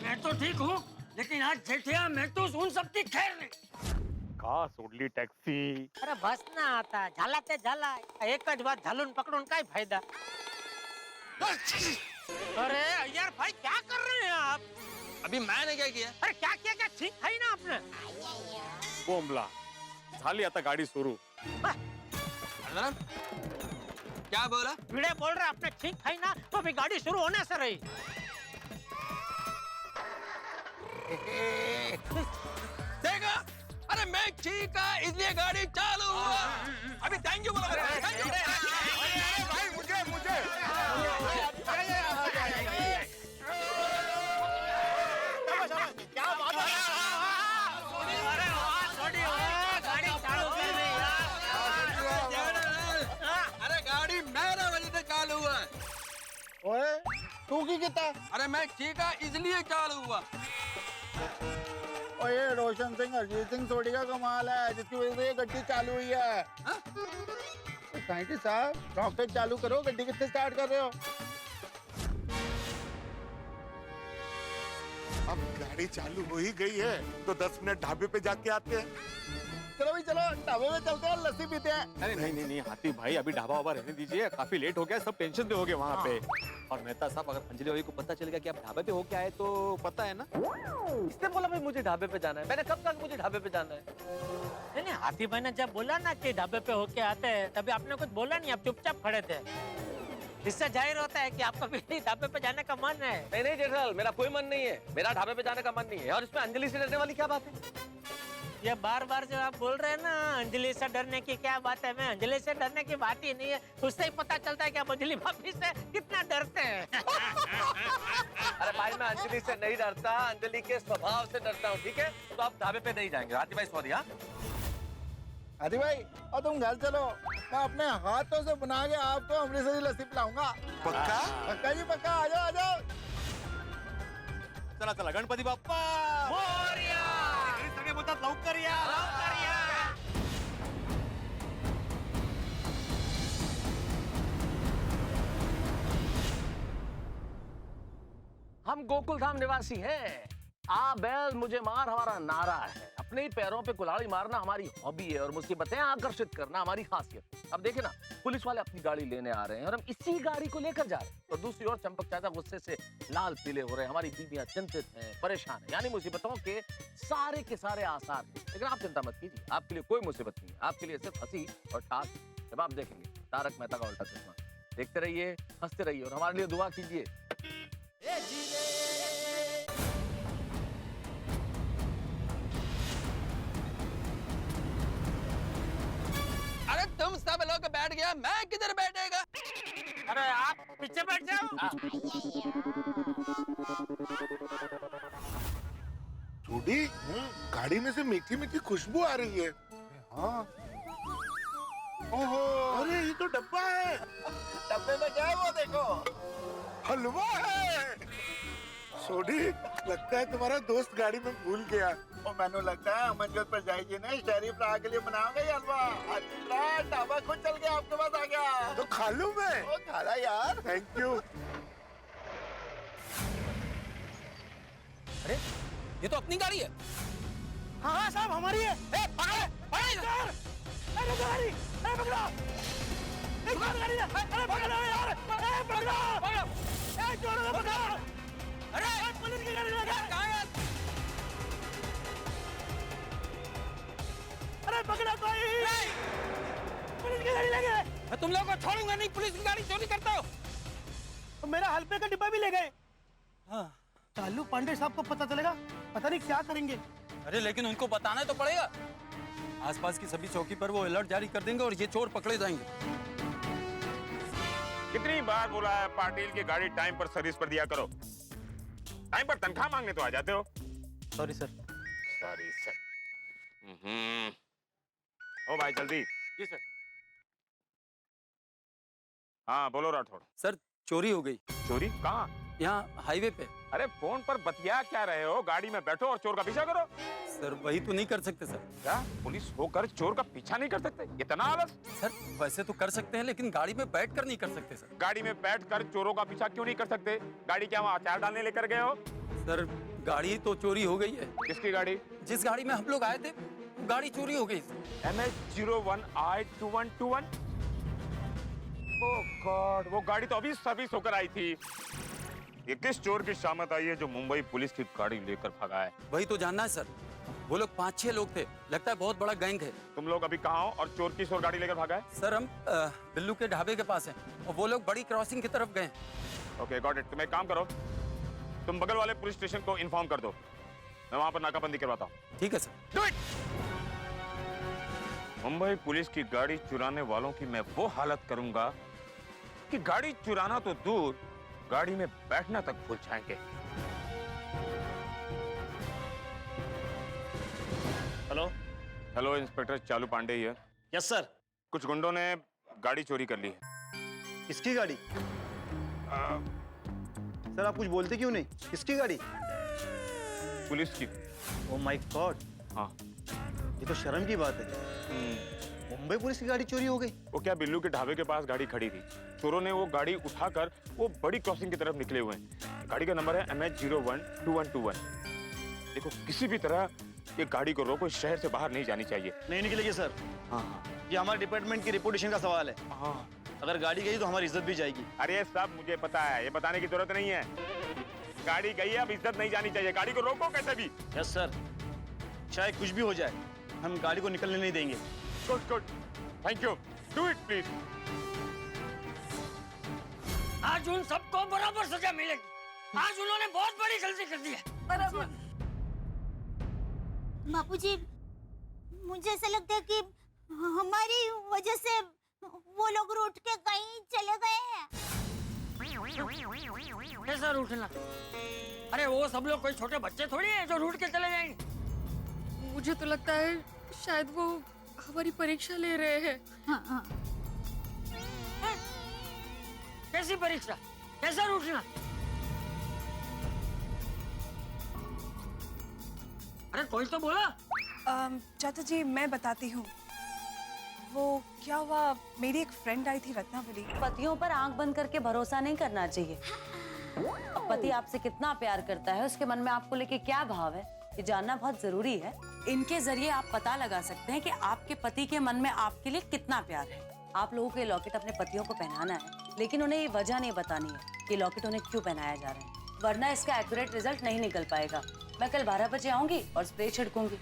मैं तो ठीक हूँ, लेकिन आज जेठिया मैं तो उन सबकी खैर नहीं। का सोडली टॅक्सी? अरे बस ना आता, झाला ते झाला. एकच बात झालून पकडून काय फायदा? अरे यार भाई, क्या कर रहे हैं आप? अभी मैंने क्या किया? अरे क्या किया, क्या ठीक है ना आपने? बोंबला झाली आता गाडी सुरू. क्या बोला? भिड़े बोल रहे आपने ठीक है ना, तो अभी गाड़ी शुरू होने से रही. देखा? अरे मैं ठीक है, इसलिए गाड़ी चालू हुआ. अभी थैंक यू बोला. भाई मुझे क्या बात है? अरे वाह, छोड़ी हो, गाड़ी चालू की नहीं यार. अरे गाड़ी मेरा वजह से चालू हुआ. ओए, तू की कितना? अरे मैं ठीक है, इसलिए चालू हुआ. और ये रोशन सिंह, अरिजीत सिंह सोडी का कमाल है, जिसकी वजह से ये गड्डी चालू हुई है. साइंटिस्ट साहब, रॉकेट चालू करो. गड्डी किससे स्टार्ट कर रहे हो? अब गाड़ी चालू हो ही गई है तो 10 मिनट ढाबे पे जाके आते हैं. चलो भाई, चलो ढाबे में चलते हैं, लस्सी पीते हैं. अरे नहीं हाथी भाई, अभी ढाबा वाबा रहने दीजिए. काफी लेट हो गया, सब टेंशन में हो गए वहाँ पे. और मेहता साहब, अगर अंजलि भाई को पता चलेगा कि आप ढाबे पे हो के आए तो पता है ना. इसने बोला भाई मुझे ढाबे पे जाना है. मैंने कब कहा मुझे ढाबे पे जाना है? नहीं, हाथी भाई ने जब बोला ना कि ढाबे पे होके आते हैं, तभी आपने कुछ बोला नहीं, आप चुपचाप खड़े थे. इससे जाहिर होता है कि आपका भी ढाबे पे जाने का मन है. नहीं जेठालाल, मेरा कोई मन नहीं है. मेरा ढाबे पे जाने का मन नहीं है. और इसमें अंजलि से डरने वाली क्या बात है? ये बार-बार जो आप बोल रहे हैं ना, अंजलि से डरने की क्या बात है, मैं अंजलि से डरने की बात ही नहीं है. उससे ही पता चलता है कि आप अंजलि भाभी से कितना डरते हैं. अरे भाई, मैं अंजलि से नहीं डरता, अंजलि के स्वभाव से डरता हूँ. ठीक है, तो आप ढाबे पे नहीं जाएंगे. हाथी भाई सॉरी. हाँ आदि भाई, और तुम घर चलो, मैं अपने हाथों से बना के आपको अमृतसरी लस्सी पिलाऊंगा. पक्का? पक्का जी पक्का. आ जाओ, आ जाओ. चला चला, गणपती बाप्पा मोरया. सगळे बोलतात लवकर या, लवकर या. हम गोकुल धाम निवासी हैं. आ बैल मुझे मार हमारा नारा है. अब अपने ही पैरों पे कुल्हाड़ी मारना हमारी हॉबी है और मुसीबतें आकर्षित करना हमारी खासियत है। अब देखे ना, पुलिस वाले अपनी गाड़ी लेने आ रहे हैं और हम इसी गाड़ी को लेकर जा रहे हैं। और दूसरी ओर चंपक चाचा गुस्से से लाल पीले हो रहे हैं, हमारी बीवियां चिंतित हैं, परेशान हैं, यानी मुसीबतों के सारे आसार हैं। लेकिन आप चिंता मत कीजिए, आपके लिए कोई मुसीबत नहीं है, आपके लिए सिर्फ हंसी और ठास। जब आप देखेंगे तारक मेहता का उल्टा चश्मा, देखते रहिए, हंसते रहिए और हमारे लिए दुआ कीजिए। अरे तुम सब लोग बैठ गया, मैं किधर बैठेगा? अरे आप पीछे बैठ जाओ। चूड़ी, गाड़ी में से मीठी मीठी खुशबू आ रही है। हाँ। ओहो, अरे ये तो डब्बा है। डब्बे में क्या है वो देखो। हलवा है। सोडी, लगता है तुम्हारा दोस्त गाड़ी में भूल गया। और मैंने लगता है अमनजोत पर जाएगी ना, शरीफ राह के लिए बनाओगे ये हलवा। अच्छा, ढाबा खुद चल गया, आपके पास आ गया। तो खा लूं मैं? ओ खाला यार। Thank you. अरे ये तो अपनी गाड़ी है। हाँ साहब, हमारी है। अरे गाड़ी, अरे पकड़ो, एक बार गाड़ी, अरे पकड़ो यार, अरे पकड़ो, ए चोरों को पकड़ो, अरे पुलिस की गाड़ी लगा, कहाँ है? अरे पकड़ो कोई, पुलिस की गाड़ी लगे। मैं तुम लोगों को छोड़ूंगा नहीं, पुलिस की गाड़ी चोरी करता हो। तो मेरा हलवे का डिब्बा भी ले गए। हाँ, चालू पांडे साहब को पता चलेगा, पता नहीं क्या करेंगे। अरे लेकिन उनको बताना तो पड़ेगा। आसपास की सभी चौकी पर वो अलर्ट जारी कर देंगे और ये चोर पकड़े जाएंगे। कितनी बार बोला है पाटिल की गाड़ी टाइम पर सर्विस पर दिया करो। टाइम पर तनख्वाह मांगने तो आ जाते हो। Sorry sir. Sorry sir. ओ भाई जल्दी। जी सर। हाँ बोलो राठौड़। सर चोरी हो गई। चोरी कहाँ? यहाँ हाईवे पे। अरे फोन पर बतिया क्या रहे हो? गाड़ी में बैठो और चोर का पीछा करो। सर वही तो नहीं कर सकते सर। क्या पुलिस होकर चोर का पीछा नहीं कर सकते? इतना आलस? सर वैसे तो कर सकते हैं लेकिन गाड़ी में बैठकर नहीं कर सकते सर। गाड़ी में बैठकर चोरों का पीछा क्यों नहीं कर सकते? गाड़ी क्या वहाँ अचार डालने लेकर गए हो? सर गाड़ी तो चोरी हो गई है। किसकी गाड़ी? जिस गाड़ी में हम लोग आए थे गाड़ी चोरी हो गई। MS01I2121। ओह गॉड, वो गाड़ी तो अभी सर्विस होकर आई थी। ये किस चोर की शामत आई है जो मुंबई पुलिस की गाड़ी लेकर भागा है? वही तो जानना है सर। वो लोग 5-6 लोग थे, लगता है बहुत बड़ा गैंग है। तुम लोग अभी कहाँ हो और चोर किस ओर गाड़ी लेकर भागा है? सर हम बिल्लू के ढाबे के पास हैं और वो लोग बड़ी क्रॉसिंग की तरफ गए। Okay got it. तुम एक काम करो, तुम बगल वाले पुलिस स्टेशन को इन्फॉर्म कर दो, मैं वहां पर नाकाबंदी करवाता हूँ। ठीक है sir. Do it. Mumbai police की गाड़ी चुराने वालों की मैं वो हालत करूंगा कि गाड़ी चुराना तो दूर, गाड़ी में बैठना तक भूल जाएंगे। हेलो। हेलो इंस्पेक्टर चालू पांडे ही है। Yes sir. कुछ गुंडों ने गाड़ी चोरी कर ली है। किसकी गाड़ी? सर आप कुछ बोलते क्यों नहीं? किसकी गाड़ी? पुलिस की। Oh my God. हाँ ये तो शर्म की बात है। मुंबई पुलिस की गाड़ी चोरी हो गई। वो क्या बिल्लू के ढाबे के पास गाड़ी खड़ी थी, चोरों ने वो गाड़ी उठाकर वो बड़ी क्रॉसिंग की तरफ निकले हुए हैं। गाड़ी का नंबर है MH012121। देखो किसी भी तरह ये गाड़ी को रोको, शहर से बाहर नहीं जानी चाहिए। नहीं निकलेगी सर। हाँ ये हमारे डिपार्टमेंट की रिपुटेशन का सवाल है। हाँ अगर गाड़ी गई तो हमारी इज्जत भी जाएगी। अरे सब मुझे पता है, ये बताने की जरूरत नहीं है। गाड़ी गई है, अब इज्जत नहीं जानी चाहिए। गाड़ी को रोको कैसे भी। Yes sir. चाहे कुछ भी हो जाए, हम गाड़ी को निकलने नहीं देंगे। Good good, thank you. Do it please. आज उन सबको बराबर सजा मिलेगी। आज उन्होंने बहुत बड़ी गलती कर दी है। बराबर। बापूजी, मुझे ऐसा लगता है कि हमारी वजह से वो लोग रूठ के कहीं चले गए हैं। कैसा रूठना? अरे वो सब लोग कोई छोटे बच्चे थोड़ी हैं जो रूठ के चले जाएंगे। मुझे तो लगता है शायद वो हमारी परीक्षा ले रहे हैं। हाँ। कैसी परीक्षा? कैसा रूठना? अरे कोई तो बोला। चाचा जी मैं बताती हूँ। वो क्या हुआ, मेरी एक फ्रेंड आई थी रत्नावली। पतियों पर आंख बंद करके भरोसा नहीं करना चाहिए। पति आपसे कितना प्यार करता है, उसके मन में आपको लेके क्या भाव है, ये जानना बहुत जरूरी है। इनके जरिए आप पता लगा सकते हैं कि आपके पति के मन में आपके लिए कितना प्यार है। आप लोगों को ये लॉकेट अपने पतियों को पहनाना है, लेकिन उन्हें ये वजह नहीं बतानी है कि लॉकेट उन्हें क्यों पहनाया जा रहा है, वरना इसका एक्यूरेट रिजल्ट नहीं निकल पाएगा। मैं कल 12 बजे आऊंगी और स्प्रे छिड़कूंगी,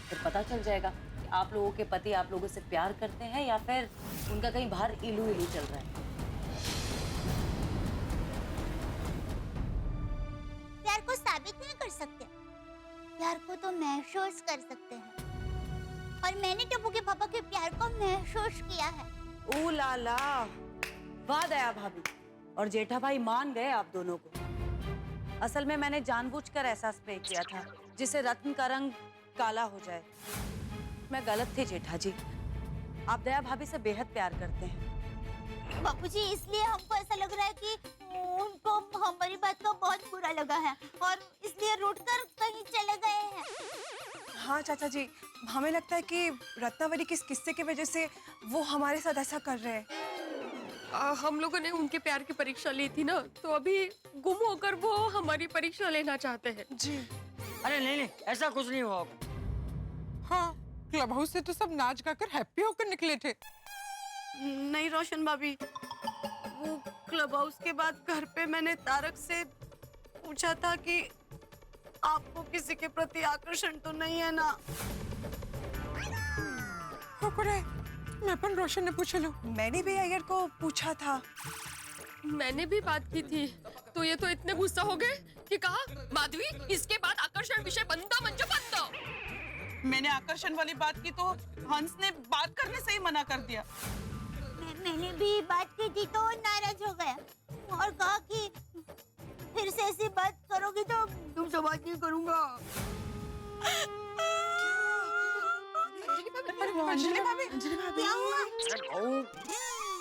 फिर पता चल जाएगा कि आप लोगों के पति आप लोगों से प्यार करते हैं या फिर उनका कहीं बाहर इलू इलू चल रहा है। प्यार को साबित नहीं कर सकते, प्यार को तो महसूस कर सकते हैं। और मैंने टप्पू के पापा के प्यार को महसूस किया है। ओ लाला, वाह दया भाभी और जेठा भाई मान गए आप दोनों को। असल में मैंने जानबूझकर ऐसा स्प्रे किया था जिससे रत्न का रंग काला हो जाए। मैं गलत थी जेठा जी, आप दया भाभी से बेहद प्यार करते हैं। बापूजी, इसलिए हमको ऐसा लग रहा है कि उनको हमारी बात का बहुत बुरा लगा है और इसलिए रूठ कर कहीं चले गए हैं। हाँ चाचा जी, हमें लगता है कि रत्नावली के इस किस्से की वजह से वो हमारे साथ ऐसा कर रहे हैं। हम लोगों ने उनके प्यार की परीक्षा ली थी ना, तो अभी गुम होकर वो हमारी परीक्षा लेना चाहते हैं। जी। अरे नहीं, ऐसा कुछ नहीं हुआ। हाँ, क्लब हाउस से तो सब नाच गाकर हैप्पी होकर निकले थे। नहीं रोशन भाभी, वो क्लब हाउस के बाद घर पे मैंने तारक से पूछा था कि आपको किसी के प्रति आकर्षण तो नहीं है ना। मैं अपन रोशन ने पूछा लो। मैंने भी अय्यर को पूछा था। मैंने भी बात की थी, तो ये तो इतने गुस्सा हो गए कि कहा माधवी इसके बाद आकर्षण विषय बंदा मंजो बंदा। मैंने आकर्षण वाली बात की तो हंस ने बात करने से ही मना कर दिया। मैंने भी बात की थी तो नाराज हो गया और कहा कि फिर से ऐसी बात करोगी तो तुमसे बात नहीं करूंगा। अंजलि भाभी, क्या हुआ?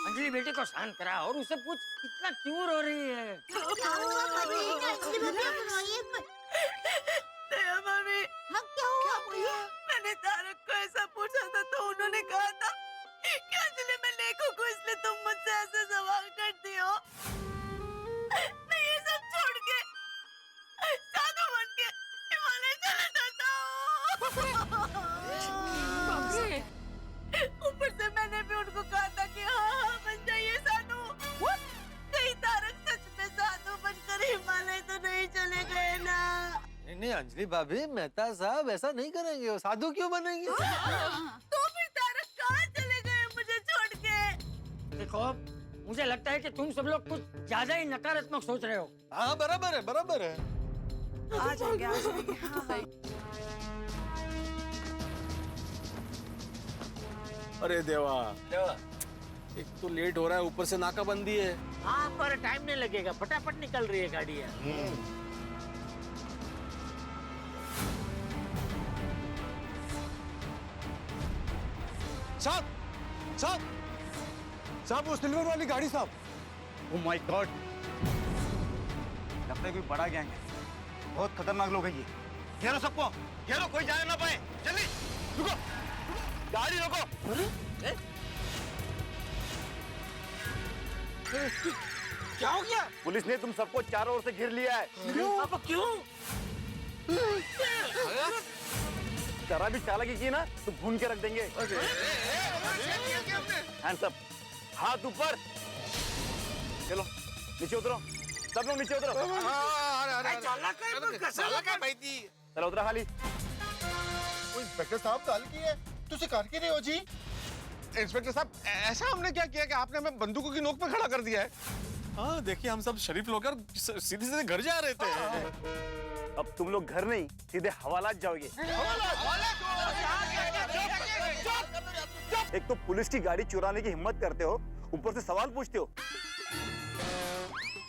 अंजलि बेटी को शांत करा और उसे पूछ इतना क्यों रो रही है। क्या हुआ अंजलि भाभी? रोइए मत। दया भाभी, हाँ क्या हुआ? बोलिए। मैंने तारक को ऐसा पूछा था तो उन्होंने कहा था कि अंजलि मैं लेखों को इसलिए तुम मुझसे ऐसे सवाल करती हो। मैं ये सब छोड़ के साधु बन के हिमालय चला जाता हूँ। ऊपर से मैंने भी उनको कहा था कि हाँ बन जाइए साधु। कहीं तारक सच में साधु बनकर हिमालय तो नहीं चले गए ना। नहीं अंजलि भाभी, मेहता साहब ऐसा नहीं करेंगे, वो साधु क्यों बनेंगे? तो फिर तारक कहाँ चले गए मुझे छोड़ के? देखो, मुझे लगता है कि तुम सब लोग कुछ ज्यादा ही नकारात्मक सोच रहे हो। हाँ बराबर है, बराबर है। आ जाएंगे, आ जाएंगे। हाँ। अरे देवा, एक तो लेट हो रहा है, ऊपर से नाकाबंदी है। हाँ, पर टाइम नहीं लगेगा, फटाफट निकल रही है गाड़ी है। साहब, साहब, साहब वो सिल्वर वाली गाड़ी साहब। ओह माय गॉड, लगता है कोई बड़ा गैंग है, बहुत खतरनाक लोग हैं ये। घेरो सबको, घेरो, कोई जाने ना पाए। जल्दी रुको, गाड़ी रोको। क्या हो गया? पुलिस ने तुम सबको चारों ओर से घेर लिया है। अब क्यों? जरा भी चालाकी की ना तो भून के रख देंगे। हैंड्स अप, हाथ ऊपर। चलो नीचे उतरो, सब लोग नीचे उतरो। चलो उतरा खाली। इंस्पेक्टर साहब काल की है, तो शिकार की रहे हो जी? इंस्पेक्टर साहब, ऐसा हमने क्या किया कि आपने हमें बंदूकों की नोक पे खड़ा कर दिया है? हाँ देखिए, हम सब शरीफ लोग सीधे सीधे घर जा रहे थे। अब तुम लोग घर नहीं, सीधे हवालात जाओगे। एक तो पुलिस की गाड़ी चुराने की हिम्मत करते हो, ऊपर से सवाल पूछते हो।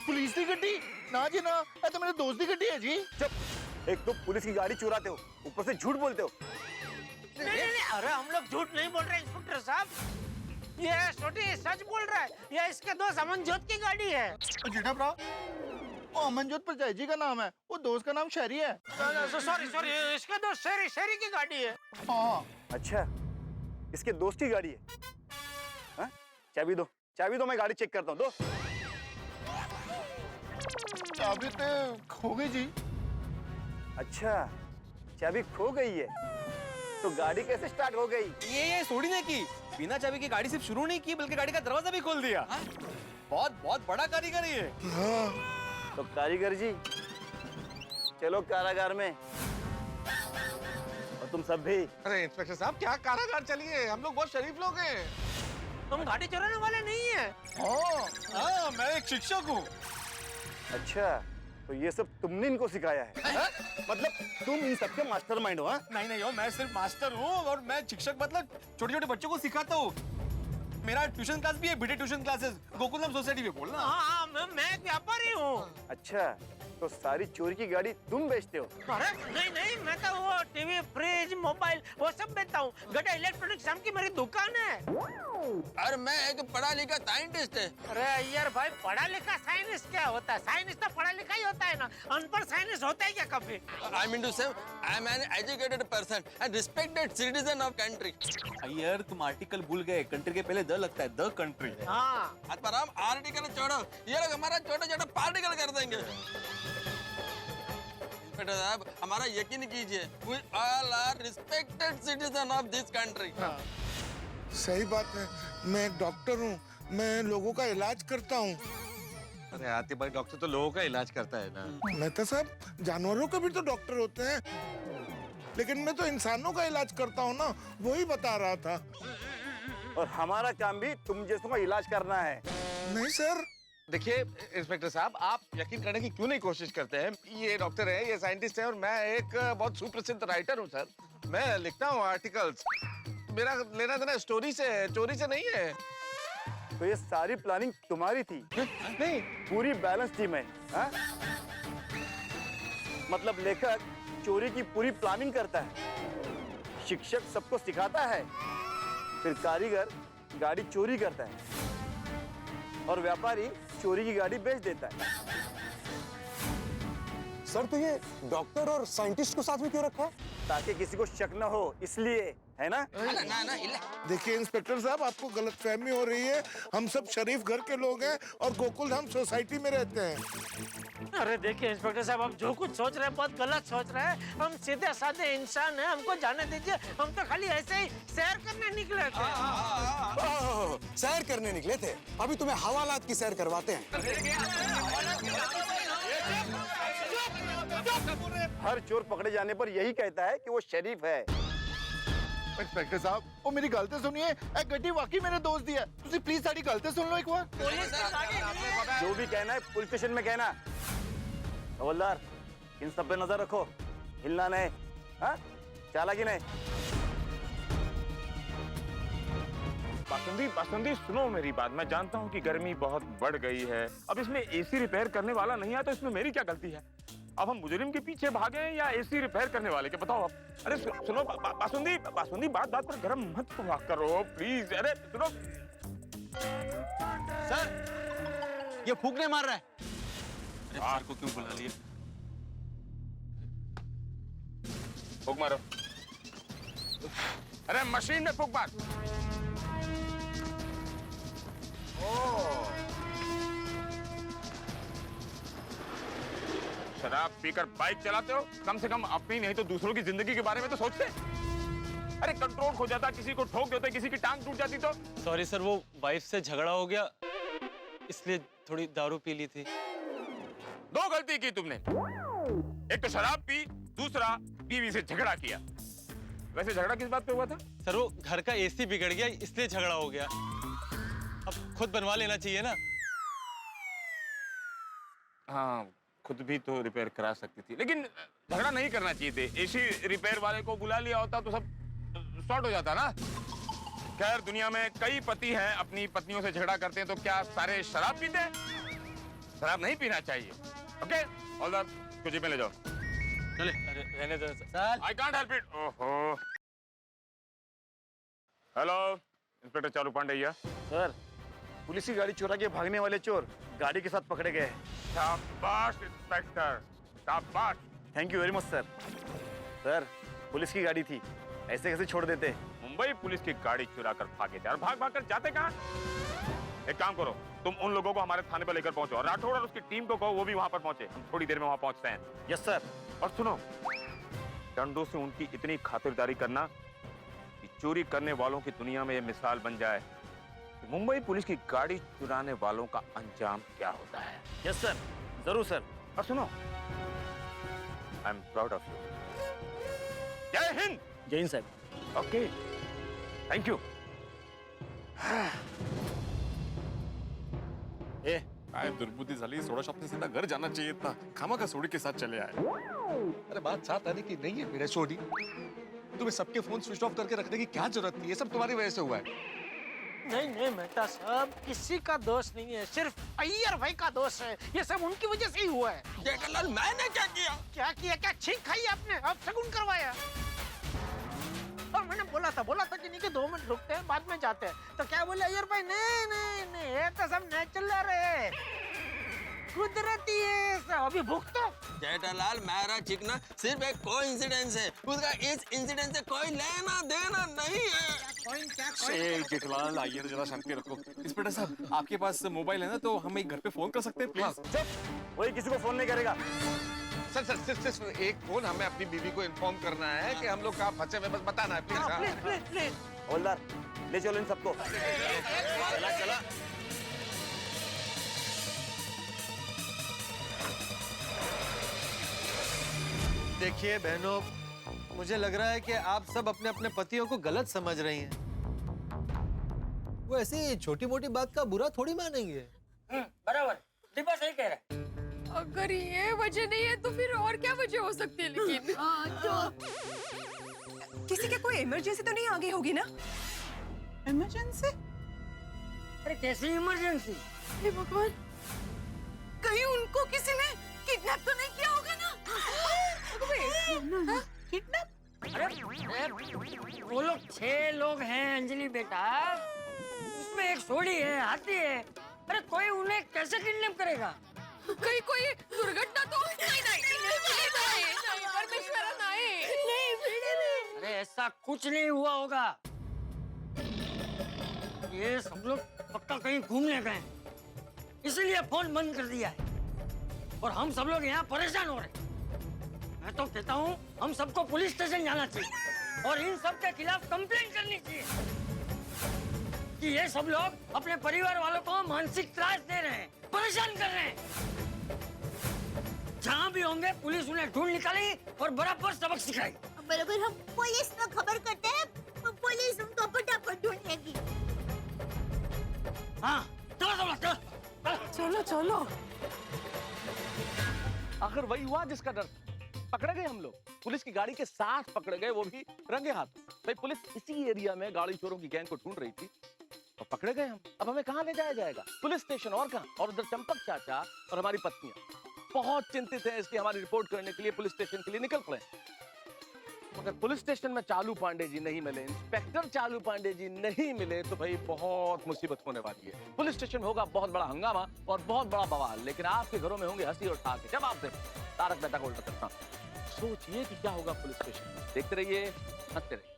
पुलिस की गड्डी? ना जी ना, ये तो मेरे दोस्त की गड्डी है जी। चुप, एक तो पुलिस की गाड़ी चुराते हो, ऊपर से झूठ बोलते हो। नहीं, अरे हम लोग झूठ नहीं बोल रहे इंस्पेक्टर साहब, ये छोटी सच बोल रहा है। ये इसके दोस्त अमनजोत की गाड़ी है। जेठा भरा, वो अमनजोत परजाई जी का नाम है, वो दोस्त का नाम शहरी है। सॉरी, इसके दोस्त शेरी की गाड़ी है। हाँ। अच्छा, इसके दोस्त की गाड़ी है? हाँ? चाबी दो, चाबी दो, मैं गाड़ी चेक करता हूँ। दो। चाबी तो खो गई जी। अच्छा, चाबी खो गई है। तो गाड़ी कैसे स्टार्ट हो गई? ये सोड़ी ने की। बिना चाबी की गाड़ी सिर्फ शुरू नहीं की बल्कि गाड़ी का दरवाजा भी खोल दिया। बहुत बहुत बड़ा कारीगर है ये। तो कारीगर जी चलो कारागार में, और तुम सब भी। अरे इंस्पेक्टर साहब क्या कारागार, चलिए, हम लोग बहुत शरीफ लोग हैं। हम गाड़ी चुराने वाले नहीं है। हाँ, मैं एक शिक्षक हूँ। अच्छा, तो ये सब तुमने इनको सिखाया है? मतलब तुम इन सबके मास्टरमाइंड हो? हाँ? नहीं हो, मैं सिर्फ मास्टर हूँ और मैं शिक्षक मतलब छोटे छोटे बच्चों को सिखाता हूँ। मेरा ट्यूशन क्लास भी है, बीटे ट्यूशन क्लासेस, गोकुलम सोसाइटी में बोलना। हाँ, मैं एक व्यापारी हूँ। अच्छा, तो सारी चोरी की गाड़ी तुम बेचते हो? अरे नहीं, मैं तो वो टीवी, फ्रिज, मोबाइल वो सब बेचता हूँ। गटा इलेक्ट्रॉनिक नाम की मेरी दुकान है। अरे मैं एक पढ़ा लिखा साइंटिस्ट है। अरे यार भाई, पढ़ा लिखा साइंटिस्ट क्या होता है? साइंटिस्ट तो पढ़ा लिखा ही होता है ना, अनपढ़ साइंटिस्ट होता है क्या कभी? I mean to say, I am an educated person and respected citizen of country. यार तुम आर्टिकल भूल गए, कंट्री के पहले द लगता है, द कंट्री। हाँ। पर हम आर्टिकल छोड़ो, ये लोग हमारा छोटा छोटा पार्टिकल कर देंगे। बेटा साहब, हमारा यकीन कीजिए, we all are respected citizen of this country. सही बात है, मैं एक डॉक्टर हूँ, मैं लोगों का इलाज करता हूँ। अरे आते भाई, डॉक्टर तो लोगों का इलाज करता है ना। मेहता साहब, जानवरों के भी तो डॉक्टर होते हैं, लेकिन मैं तो इंसानों का इलाज करता हूँ ना, वही बता रहा था। और हमारा काम भी तुम जैसों का इलाज करना है। नहीं सर। देखिए इंस्पेक्टर साहब, आप यकीन करने की क्यों नहीं कोशिश करते हैं? ये डॉक्टर है, ये साइंटिस्ट है और मैं एक बहुत सुप्रसिद्ध राइटर हूँ सर। मैं लिखता हूँ आर्टिकल्स। मेरा लेना देना स्टोरी से है, चोरी से नहीं है। तो ये सारी प्लानिंग तुम्हारी थी? नहीं, पूरी बैलेंस टीम है। हा? मतलब लेखक चोरी की पूरी प्लानिंग करता है, शिक्षक सबको सिखाता है, फिर कारीगर गाड़ी चोरी करता है और व्यापारी चोरी की गाड़ी बेच देता है। सर, तो ये डॉक्टर और साइंटिस्ट को साथ में क्यों रखा है? ताकि किसी को शक न हो, इसलिए, है ना? देखिए इंस्पेक्टर साहब, आपको गलतफहमी हो रही है। हम सब शरीफ घर के लोग हैं और गोकुल धाम सोसाइटी में रहते हैं। अरे देखिए इंस्पेक्टर साहब, आप जो कुछ सोच रहे हैं बहुत गलत सोच रहे हैं। हम सीधे साधे इंसान हैं, हमको जाने दीजिए। हम तो खाली ऐसे ही सैर करने निकले थे। सैर करने निकले थे? अभी तुम्हें हवालात की सैर करवाते हैं। हर चोर पकड़े जाने पर यही कहता है कि वो शरीफ है। इंस्पेक्टर साहब, वो मेरी गलती सुनिए, ए गड्डी वाकई मेरे दोस्त दी है। तुसी प्लीज साड़ी गलती सुन लो एक बार। जो भी कहना है पुलिस स्टेशन में कहना। हवलदार, इन सब पे नजर रखो, हिलना नहीं। हाँ, चालाकी नहीं। बासुंदी सुनो मेरी बात। मैं जानता हूँ कि गर्मी बहुत बढ़ गई है, अब इसमें एसी रिपेयर करने वाला नहीं है, तो इसमें मेरी क्या गलती है? अब हम मुजरिम के पीछे भागे या एसी रिपेयर करने वाले के? बताओ आप। अरे सुनो बासुंदी, बात पर गरम मत हुआ करो प्लीज। अरे सुनो सर, ये फूकने मार रहा है। अरे सर को क्यों बुला लिया? फूक मारो। अरे मशीन में फूक मार। शराब पीकर बाइक चलाते हो? कम से कम अपनी नहीं तो दूसरों की जिंदगी के बारे में तो सोचते। अरे कंट्रोल खो जाता, किसी को ठोक देते, किसी की टांग टूट जाती तो। सॉरी सर, वो वाइफ से झगड़ा हो गया, इसलिए थोड़ी दारू पी ली थी। दो गलती की तुमने, एक तो शराब पी, दूसरा बीवी से झगड़ा किया। वैसे झगड़ा किस बात पे हुआ था? सर, वो घर का एसी बिगड़ गया, इसलिए झगड़ा हो गया। अब खुद बनवा लेना चाहिए ना। हाँ, खुद भी तो रिपेयर करा सकती थी, लेकिन झगड़ा नहीं करना चाहिए थे। एसी रिपेयर वाले को बुला लिया होता तो सब सॉर्ट हो जाता ना। खैर, दुनिया में कई पति हैं, अपनी पत्नियों से झगड़ा करते हैं, तो क्या सारे शराब पीते हैं? शराब नहीं पीना चाहिए। ओके, हवलदार को जीप में ले जाओ। चले। अरे रहने दो sir. I can't help it. ओहो। Hello, inspector Charu Pandey. Sir, police की गाड़ी चुरा के भागने वाले चोर गाड़ी के साथ पकड़े गए। शाबाश इंस्पेक्टर, शाबाश। Thank you very much sir. Sir, police की गाड़ी थी, ऐसे कैसे छोड़ देते? मुंबई पुलिस की गाड़ी चुरा कर भागे थे, और भाग कर जाते कहाँ? एक काम करो, तुम उन लोगों को हमारे थाने पर लेकर पहुंचो, और राठौड़ और उसकी टीम को कहो वो भी वहां पर पहुंचे। हम थोड़ी देर में वहां पहुंचते हैं। Yes sir. और सुनो, डंडों से उनकी इतनी खातिरदारी करना चोरी करने वालों की दुनिया में ये मिसाल बन जाए कि मुंबई पुलिस की गाड़ी चुराने वालों का अंजाम क्या होता है। यस सर, जरूर सर। और सुनो, I am proud of you. जय हिंद। जय हिंद साहब। Okay, thank you. ए, काय दुर्बुद्धी झाली, सोडा शॉप से सीधा घर जाना चाहिए था। खामा का सोडी के साथ चले आए। अरे बात साथ आने की नहीं है मेरे सोडी। तुम्हें सबके फोन स्विच ऑफ करके रखने की क्या जरूरत थी? ये सब तुम्हारी वजह से हुआ है। नहीं नहीं मेहता साहब, किसी का दोष नहीं है, सिर्फ अय्यर भाई का दोष है। ये सब उनकी वजह से ही हुआ है। जेठालाल, मैंने क्या किया? क्या किया? क्या छींक खाई आपने? अब शगुन करवाया। और मैंने बोला था कि नहीं कि 2 मिनट रुकते हैं, बाद में जाते हैं। तो क्या बोले अय्यर भाई? नहीं, ये तो सब नेचुरल है, कुदरती है सब। अभी भुगतो। जेठालाल, मेरा चिकना सिर्फ एक कोइंसिडेंस है, उसका इस इंसिडेंट से कोई लेना देना नहीं है। जेठलाल, आइए तो जरा शांति रखो। इंस्पेक्टर साहब, आपके पास मोबाइल है ना, तो हम एक घर पे फोन कर सकते हैं प्लीज? वही किसी को फोन नहीं करेगा। सर सिर्फ एक फोन, हमें अपनी बीवी को इन्फॉर्म करना है कि हम लोग कहाँ फंसे हुए, बस बताना है प्लीज। हवलदार, ले चलो इन सबको। चला। देखिए बहनों, मुझे लग रहा है कि आप सब अपने अपने पतियों को गलत समझ रही हैं। वो ऐसी छोटी मोटी बात का बुरा थोड़ी मानेंगे। बराबर, दीपा सही कह रहा है। अगर ये वजह नहीं है तो फिर और क्या वजह हो सकती है? लेकिन किसी के कोई इमरजेंसी तो नहीं आ गई होगी ना? इमरजेंसी? अरे कैसी इमरजेंसी? हे भगवान, कहीं उनको किसी ने किडनैप तो नहीं किया होगा ना? किडनैप? अरे वो लोग 6 लोग हैं अंजलि बेटा, उसमें एक सोडी है, हाथी है। अरे कोई उन्हें कैसे किडनैप करेगा? कहीं कोई दुर्घटना तो नहीं, परमेश्वरा नहीं। अरे ऐसा कुछ नहीं हुआ होगा। ये सब लोग पक्का कहीं घूमने गए, इसीलिए फोन बंद कर दिया है। और हम सब लोग यहाँ परेशान हो रहे हैं। मैं तो कहता हूँ हम सबको पुलिस स्टेशन जाना चाहिए और इन सब के खिलाफ कंप्लेंट करनी चाहिए कि ये सब लोग अपने परिवार वालों को मानसिक त्रास दे रहे हैं, परेशान कर रहे हैं। जहाँ भी होंगे पुलिस उन्हें ढूंढ निकालेगी और बराबर सबक सिखाएगी। बराबर हम पुलिस को खबर करते हैं, पुलिस उनको फटाफट ढूंढेगी। हाँ, चलो। आखिर वही हुआ जिसका डर था। पकड़े गए हम लोग, पुलिस की गाड़ी के साथ पकड़े गए, वो भी रंगे हाथ। भाई पुलिस इसी एरिया में गाड़ी चोरों की गैंग को ढूंढ रही थी और पकड़े गए हम। अब हमें कहाँ ले जाया जाएगा? पुलिस स्टेशन, और कहाँ? और उधर चंपक चाचा और हमारी पत्नियां बहुत चिंतित है, इसलिए हमारी रिपोर्ट करने के लिए पुलिस स्टेशन के लिए निकल पड़े। मगर पुलिस स्टेशन में चालू पांडे जी नहीं मिले, इंस्पेक्टर चालू पांडे जी नहीं मिले, तो भाई बहुत मुसीबत होने वाली है। पुलिस स्टेशन में होगा बहुत बड़ा हंगामा और बहुत बड़ा बवाल, लेकिन आपके घरों में होंगे हंसी और ठाके। जब आप देखो तारक मेहता का उल्टा चश्मा, सोचिए कि क्या होगा पुलिस स्टेशन में। देखते रहिए, हंसते रहिए।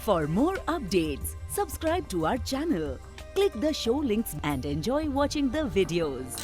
For more updates, subscribe to our channel, click the show links and enjoy watching the videos.